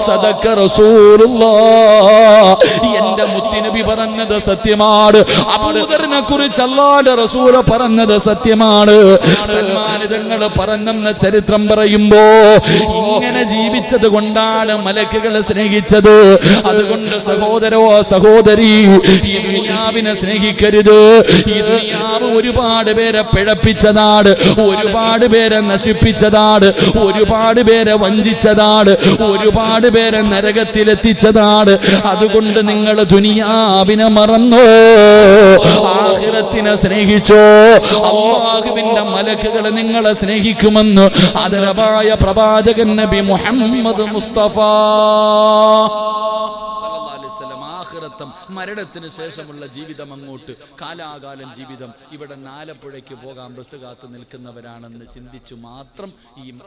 സദഖ റസൂലുള്ളാഹ്. എന്റെ മുത്തുനബി പറഞ്ഞത് സത്യമാണ്. അബൂദറിനെ കുറിച്ച് അല്ലാഹുവിന്റെ റസൂൽ പറഞ്ഞത് സത്യമാണ്. സൽമാൻ തങ്ങൾ പറഞ്ഞെന്ന ചരിത്രം പറയുമ്പോ ഇങ്ങനെ ജീവിച്ചത് കൊണ്ടാണ് മലക്കുകളെ സ്നേഹിച്ചത്. അതുകൊണ്ട് സഹോദരോ സഹോദരി, ഈ ദുനിയാവിനെ സ്നേഹിക്കരുത്. ഈ ദുനിയാവ് ഒരുപാട് പേരെ പിഴപ്പിച്ചതാണ്, ഒരുപാട് പേരെ നശിപ്പിച്ചതാണ്. ചെയ്തതാണ്, ഒരുപാട് പേരെ വഞ്ചിച്ചതാണ്, ഒരുപാട് പേരെ നരകത്തിലെത്തിച്ചതാണ്. അതുകൊണ്ട് നിങ്ങൾ ദുനിയാവിനെ മറന്നോ, ആഖിറത്തിനെ സ്നേഹിച്ചോ. അല്ലാഹുവിന്റെ മലക്കുകൾ നിങ്ങളെ സ്നേഹിക്കുമെന്ന് ആദരവായ പ്രവാചകൻ നബി മുഹമ്മദ് മുസ്തഫ ആഖിറത്തും മരണത്തിന് ശേഷമുള്ള ജീവിതം, അങ്ങോട്ട് കാലാകാലം ജീവിതം. ഇവിടെ ആലപ്പുഴയ്ക്ക് പോകാൻ ബസ് കാത്തു നിൽക്കുന്നവരാണെന്ന് ചിന്തിച്ചു മാത്രം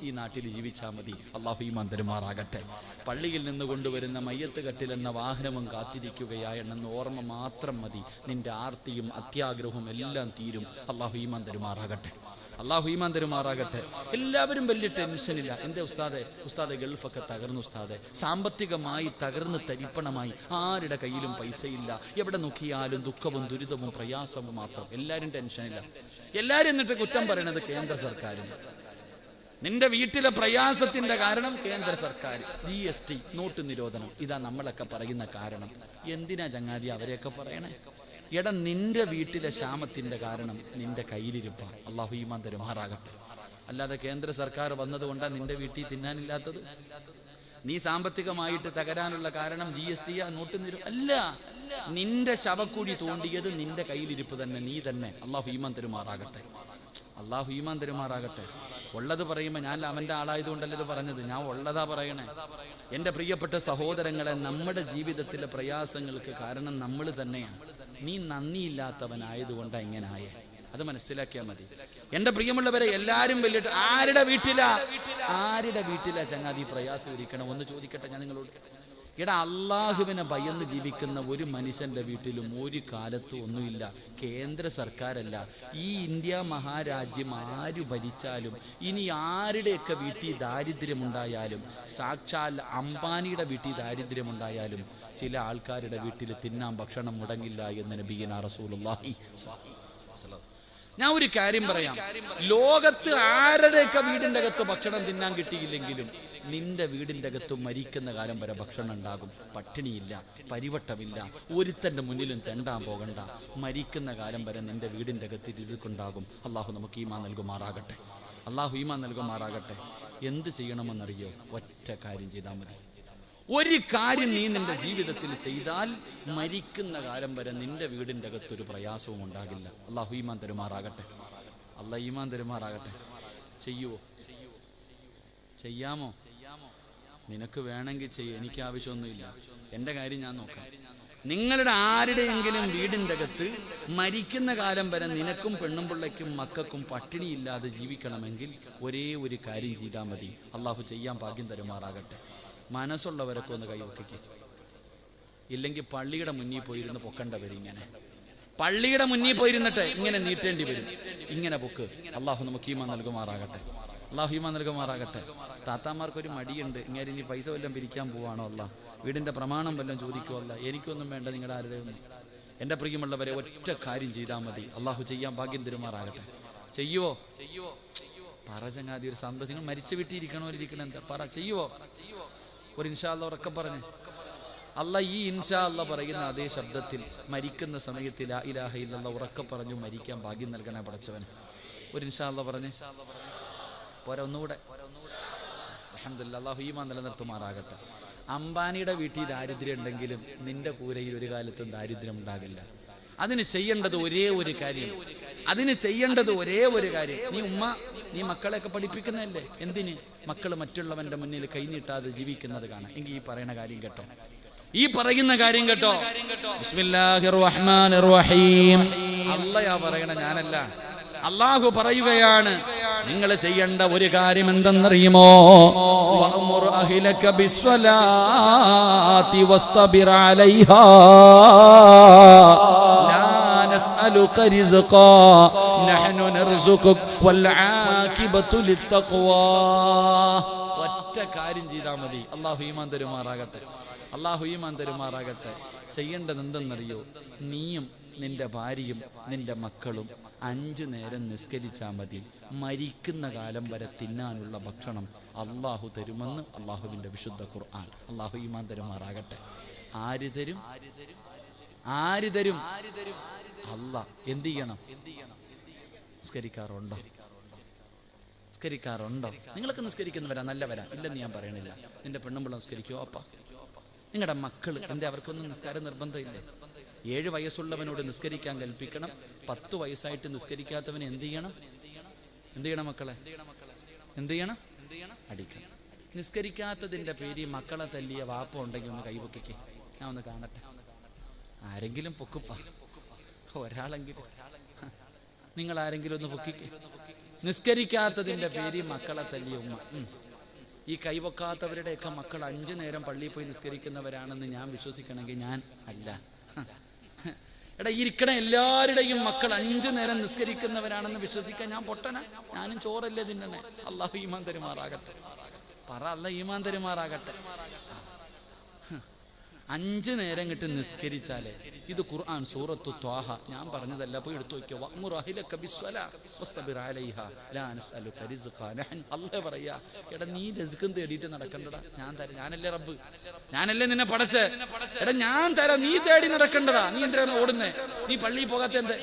ഈ നാട്ടിൽ ജീവിച്ചാൽ മതി. അല്ലാഹു ഈമാൻ തരുമാറാകട്ടെ. പള്ളിയിൽ നിന്ന് കൊണ്ടുവരുന്ന മയ്യത്ത് കട്ടിൽ എന്ന വാഹനവും കാത്തിരിക്കുകയാണെന്ന് ഓർമ്മ മാത്രം മതി. നിന്റെ ആർത്തിയും അത്യാഗ്രഹവും എല്ലാം തീരും. അല്ലാഹു ഈമാൻ തരുമാറാകട്ടെ. അല്ലാഹു ഈമാൻ തരുമാറാകട്ടെ. എല്ലാവരും വലിയ ടെൻഷനില്ല. എൻ്റെ ഉസ്താദെ ഗൾഫൊക്കെ തകർന്നു ഉസ്താദെ, സാമ്പത്തികമായി തകർന്ന് തരിപ്പണമായി, ആരുടെ കയ്യിലും പൈസയില്ല, എവിടെ നോക്കിയാലും ദുഃഖവും ദുരിതവും പ്രയാസവും മാത്രം. എല്ലാവരും ടെൻഷനില്ല. എല്ലാവരും എന്നിട്ട് കുറ്റം പറയണത് കേന്ദ്ര സർക്കാരിന്. നിന്റെ വീട്ടിലെ പ്രയാസത്തിന്റെ കാരണം കേന്ദ്ര സർക്കാർ, GST, നോട്ട് നിരോധനം. ഇതാ നമ്മളൊക്കെ പറയുന്ന കാരണം. എന്തിനാ ചങ്ങാതി അവരെയൊക്കെ പറയണേ? എടാ, നിന്റെ വീട്ടിലെ ക്ഷാമത്തിന്റെ കാരണം നിന്റെ കയ്യിലിരിപ്പ. അല്ലാഹു ഈമാൻ തരുമാറാകട്ടെ. അല്ലാതെ കേന്ദ്ര സർക്കാർ വന്നതുകൊണ്ടാണ് നിന്റെ വീട്ടിൽ തിന്നാനില്ലാത്തത്. നീ സാമ്പത്തികമായിട്ട് തകരാനുള്ള കാരണം GST നോട്ട് അല്ല. നിന്റെ ശവക്കുഴി തോണ്ടിയത് നിന്റെ കയ്യിലിരിപ്പ് തന്നെ, നീ തന്നെ. അല്ലാഹു ഈമാൻ തരുമാറാകട്ടെ. അല്ലാഹു ഈമാൻ തരുമാറാകട്ടെ. ഉള്ളത് പറയുമ്പോൾ ഞാൻ അവൻ്റെ ആളായതുകൊണ്ടല്ല ഇത് പറഞ്ഞത്, ഞാൻ ഉള്ളതാ പറയണേ. എൻ്റെ പ്രിയപ്പെട്ട സഹോദരങ്ങളെ, നമ്മുടെ ജീവിതത്തിലെ പ്രയാസങ്ങൾക്ക് കാരണം നമ്മൾ തന്നെയാണ്. നീ നന്ദിയില്ലാത്തവനായതുകൊണ്ടാണ് ഇങ്ങനെ ആയേ. അത് മനസ്സിലാക്കിയാൽ മതി. എൻ്റെ പ്രിയമുള്ളവരെ, എല്ലാവരും വലിയിട്ട് ആരുടെ വീട്ടിലാ ചങ്ങാതി പ്രയാസം ഇരിക്കണം? ഒന്ന് ചോദിക്കട്ടെ ഞാൻ നിങ്ങളോട്. എടാ, അള്ളാഹുവിനെ ഭയന്ന് ജീവിക്കുന്ന ഒരു മനുഷ്യന്റെ വീട്ടിലും ഒരു കാലത്തും ഒന്നുമില്ല. കേന്ദ്ര സർക്കാരല്ല, ഈ ഇന്ത്യ മഹാരാജ്യം ആര് ഭരിച്ചാലും, ഇനി ആരുടെയൊക്കെ വീട്ടിൽ ദാരിദ്ര്യമുണ്ടായാലും, സാക്ഷാൽ അംബാനിയുടെ വീട്ടിൽ ദാരിദ്ര്യമുണ്ടായാലും, ചില ആൾക്കാരുടെ വീട്ടിൽ തിന്നാൻ ഭക്ഷണം മുടങ്ങില്ല എന്ന് നബിയുനാ റസൂലുള്ളാഹി. ഞാൻ ഒരു കാര്യം പറയാം, ലോകത്ത് ആരുടെയൊക്കെ വീടിന്റെ അകത്ത് ഭക്ഷണം തിന്നാൻ കിട്ടിയില്ലെങ്കിലും നിന്റെ വീടിന്റെ അകത്ത് മരിക്കുന്ന കാലം വരെ ഭക്ഷണം ഉണ്ടാകും. പട്ടിണിയില്ല, പരിവട്ടമില്ല, ഒരുത്തന്റെ മുന്നിലും തെണ്ടാൻ പോകണ്ട. മരിക്കുന്ന കാലം വരെ നിന്റെ വീടിന്റെ അകത്ത് റിസ്ഖുണ്ടാകും. അള്ളാഹു നമുക്ക് ഈമാൻ നൽകുമാറാകട്ടെ. അള്ളാഹു ഈമാൻ നൽകുമാറാകട്ടെ. എന്ത് ചെയ്യണമെന്നറിയോ? ഒറ്റ കാര്യം ചെയ്താൽ മതി. ഒരു കാര്യം നീ നിന്റെ ജീവിതത്തിൽ ചെയ്താൽ മരിക്കുന്ന കാലം വരെ നിന്റെ വീടിന്റെ അകത്തൊരു പ്രയാസവും ഉണ്ടാകില്ല. അള്ളാഹു ഈമാൻ തരുമാറാകട്ടെ. അള്ളാഹു ഈമാൻ തരുമാറാകട്ടെ. ചെയ്യുവോ? ചെയ്യാമോ? നിനക്ക് വേണമെങ്കിൽ ചെയ്യും, എനിക്ക് ആവശ്യമൊന്നുമില്ല. എൻ്റെ കാര്യം ഞാൻ നോക്കാം. നിങ്ങളുടെ ആരുടെയെങ്കിലും വീടിൻ്റെ അകത്ത് മരിക്കുന്ന കാലം വരെ നിനക്കും പെണ്ണും പിള്ളയ്ക്കും മക്കൾക്കും പട്ടിണിയില്ലാതെ ജീവിക്കണമെങ്കിൽ ഒരേ ഒരു കാര്യം ചെയ്താൽ മതി. അള്ളാഹു ചെയ്യാൻ ഭാഗ്യം തരുമാറാകട്ടെ. മനസ്സുള്ളവരൊക്കെ ഒന്ന് കൈവയ്ക്കുക. ഇല്ലെങ്കിൽ പള്ളിയുടെ മുന്നിൽ പോയിരുന്ന് പൊക്കണ്ടവർ. ഇങ്ങനെ പള്ളിയുടെ മുന്നിൽ പോയിരുന്നിട്ട് ഇങ്ങനെ നീട്ടേണ്ടി വരും. ഇങ്ങനെ പൊക്ക്. അള്ളാഹു നമുക്ക് ഈമാൻ നൽകുമാറാകട്ടെ. അള്ളാഹു ഈമാൻ നൽകുമാറാകട്ടെ. താത്താമാർക്കൊരു മടിയുണ്ട്, ഇങ്ങനെ ഇനി പൈസ വല്ലതും പിരിക്കാൻ പോവാണോ? അല്ലാ, വീടിന്റെ പ്രമാണം വല്ലതും ചോദിക്കുമല്ല. എനിക്കൊന്നും വേണ്ട നിങ്ങളുടെ ആരുടെയൊന്നും. എൻ്റെ പ്രിയമുള്ളവരെ, ഒറ്റ കാര്യം ചെയ്താൽ മതി. അള്ളാഹു ചെയ്യാൻ ഭാഗ്യം തരുമാറാകട്ടെ. ചെയ്യുവോ? പറ ചങ്ങാതി. ഒരു സന്തോഷം. നിങ്ങൾ മരിച്ചു വിട്ടിരിക്കണോ ഇരിക്കണോ? എന്താ പറ? ചെയ്യുവോ? ഒരു ഇൻഷാ അല്ലാഹ് ഉറക്കെ പറഞ്ഞേ. അല്ല, ഈ ഇൻഷാ അല്ലാഹ് പറയുന്ന അതേ ശബ്ദത്തിൽ മരിക്കുന്ന സമയത്ത് ലാ ഇലാഹ ഇല്ലല്ലാഹ് ഉറക്കെ പറഞ്ഞു മരിക്കാൻ ഭാഗ്യം നൽകണേ പടച്ചവൻ. ഒരു ഇൻഷാ അല്ലാഹ് പറഞ്ഞേ. പോരാ, ഒന്നുകൂടെ. അൽഹംദുലില്ലാഹ്. അല്ലാഹു ഈമാൻ നിലനിർത്തുമാറാകട്ടെ. അംബാനിയുടെ വീട്ടിൽ ദാരിദ്ര്യം ഉണ്ടെങ്കിലും നിന്റെ കൂരയിൽ ഒരു കാലത്തും ദാരിദ്ര്യം ഉണ്ടാകില്ല. അതിന് ചെയ്യേണ്ടത് ഒരേ ഒരു കാര്യം. നീ മക്കളെയൊക്കെ പഠിപ്പിക്കുന്നതല്ലേ? എന്തിന്? മക്കൾ മറ്റുള്ളവന്റെ മുന്നിൽ കൈനീട്ടാതെ ജീവിക്കുന്നത് കാണാം. എങ്കിൽ ഈ പറയുന്ന കാര്യം കേട്ടോ. ബിസ്മില്ലാഹിർ റഹ്മാനിർ റഹീം. അല്ലാഹ് പറയണ, ഞാനല്ല. അല്ലാഹു പറയുകയാണ്, നിങ്ങൾ ചെയ്യേണ്ട ഒരു കാര്യം എന്തെന്നറിയുമോ? വഅ്മുർ അഹ്ലക ബിസ്സലാത്തി വസ്തബിർ അലൈഹാ ലാ നസ്അലുക റിസ്ഖാ നഹ്നു നർസുഖുക വൽ ആഖിബതു ലിത്തഖ്വാ. ഒറ്റ കാര്യം ചെയ്താൽ മതി. അല്ലാഹു ഈമാൻ തരുമാറാകട്ടെ. അല്ലാഹു ഈമാൻ തരുമാറാകട്ടെ. ചെയ്യേണ്ടത് എന്തെന്നറിയോ? നീയും നിന്റെ ഭാര്യയും നിന്റെ മക്കളും 5 നേരം നിസ്കരിച്ചാൽ മതി. മരിക്കുന്ന കാലം വരെ തിന്നാനുള്ള ഭക്ഷണം അള്ളാഹു തരുമെന്ന് അള്ളാഹുവിന്റെ വിശുദ്ധ ഖുർആൻ. അള്ളാഹു ഈമാൻ തരുമാറാകട്ടെ. ആര് തരും? അല്ലാഹ്. എന്ത് ചെയ്യണം? നിസ്കരിക്കാറുണ്ടോ? നിസ്കരിക്കാറുണ്ടോ? നിങ്ങൾക്ക് നിസ്കരിക്കുന്നവരാ, നല്ലവരാ, ഇല്ലെന്ന് ഞാൻ പറയണില്ല. നിന്റെ പെണ്ണുമ്പിള്ള നിസ്കരിക്കുമോ? അപ്പ നിങ്ങളുടെ മക്കൾ എന്തേ അവർക്കൊന്നും നിസ്കാരം നിർബന്ധമില്ലേ? 7 വയസ്സുള്ളവനോട് നിസ്കരിക്കാൻ കൽപ്പിക്കണം. 10 വയസ്സായിട്ട് നിസ്കരിക്കാത്തവന് എന്ത് ചെയ്യണം? മക്കളെ എന്ത് ചെയ്യണം? അടിക്കണം. നിസ്കരിക്കാത്തതിന്റെ പേര് മക്കളെ തല്ലിയ വാപ്പ ഉണ്ടെങ്കിൽ ഒന്ന് കൈപൊക്കിക്ക്, ഞാൻ ഒന്ന് കാണട്ടെ. ആരെങ്കിലും പൊക്കുപ്പ, ഒരാളെങ്കിലും, നിങ്ങൾ ആരെങ്കിലും ഒന്ന് പൊക്കിക്ക്. നിസ്കരിക്കാത്തതിന്റെ പേര് മക്കളെ തല്ലിയ ഉമ്മ. ഈ കൈവക്കാത്തവരുടെയൊക്കെ മക്കൾ 5 നേരം പള്ളിയിൽ പോയി നിസ്കരിക്കുന്നവരാണെന്ന് ഞാൻ വിശ്വസിക്കണമെങ്കിൽ ഞാൻ അല്ല. എടാ, ഇരിക്കണ എല്ലാവരുടെയും മക്കൾ 5 നേരം നിസ്കരിക്കുന്നവരാണെന്ന് വിശ്വസിക്കാൻ ഞാൻ പൊട്ടന? ഞാനും ചോറല്ലേ തിന്നണേ? അല്ലാഹു ഈമാൻ തരുമാറാകട്ടെ. പറ, അല്ലാഹു ഈമാൻ തരുമാറാകട്ടെ. 5 നേരം കിട്ടി നിസ്കരിച്ചാലേ, ഇത് ഖുർആൻ സൂറത്തു ത്വാഹ, ഞാൻ പറഞ്ഞതല്ല, പോയി എടുത്തു നോക്കിയോ. വഅ്മുർ അഹ്ലക ബിസ്സലാ വസ്തബിർ അലൈഹാ ലാ നസ്അലുക റിസ്ഖാ നഹ്നു. അല്ലാഹു പറയാ, എടാ നീ റിസ്ഖും തേടിയിട്ട് നടക്കണ്ടടാ, ഞാൻ തരാം. ഞാനല്ലേ റബ്ബ്, ഞാനല്ലേ നിന്നെ പടച്ചേ. എടാ ഞാൻ തരാം, നീ തേടി നടക്കണ്ടടാ. നീ എന്തിനാണ് ഓടുന്നേ? നീ പള്ളിയിൽ പോകാത്ത എന്തേ?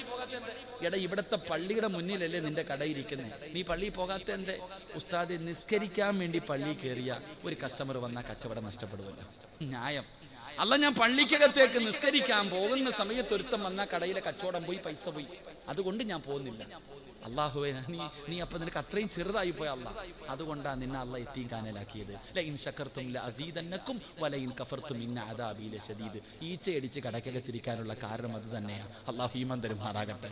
എടാ, ഇവിടത്തെ പള്ളിയുടെ മുന്നിലല്ലേ നിന്റെ കടയിരിക്കുന്നേ? നീ പള്ളിയിൽ പോകാത്ത എന്തേ? ഉസ്താദ്, നിസ്കരിക്കാൻ വേണ്ടി പള്ളിയിൽ കയറിയ ഒരു കസ്റ്റമർ വന്നാൽ കച്ചവടം നഷ്ടപ്പെടുമല്ലോ. ന്യായം. അല്ല, ഞാൻ പള്ളിക്കകത്തേക്ക് നിസ്കരിക്കാൻ പോകുന്ന സമയത്ത് ഒരുത്തം വന്നാൽ കടയിലെ കച്ചവടം പോയി, പൈസ പോയി, അതുകൊണ്ട് ഞാൻ പോകുന്നില്ല. അള്ളാഹുവേ, നീ അപ്പൊ നിനക്ക് അത്രയും ചെറുതായി പോയ അല്ലാഹ്, അതുകൊണ്ടാണ് നിന്നെ അള്ളാഹ് യതീം ഖാനയിലാക്കിയത്. ലഇൻ ശകർതും ലഅസീദന്നകും വലഇൻ കഫർതും ഇന്ന അദാബി ലശദീദ്. ഈച്ചയടിച്ച് കടക്കകത്തിരിക്കാനുള്ള കാരണം അത് തന്നെയാണ്. അള്ളാഹു ഈമാൻ തരുമാറാകട്ടെ.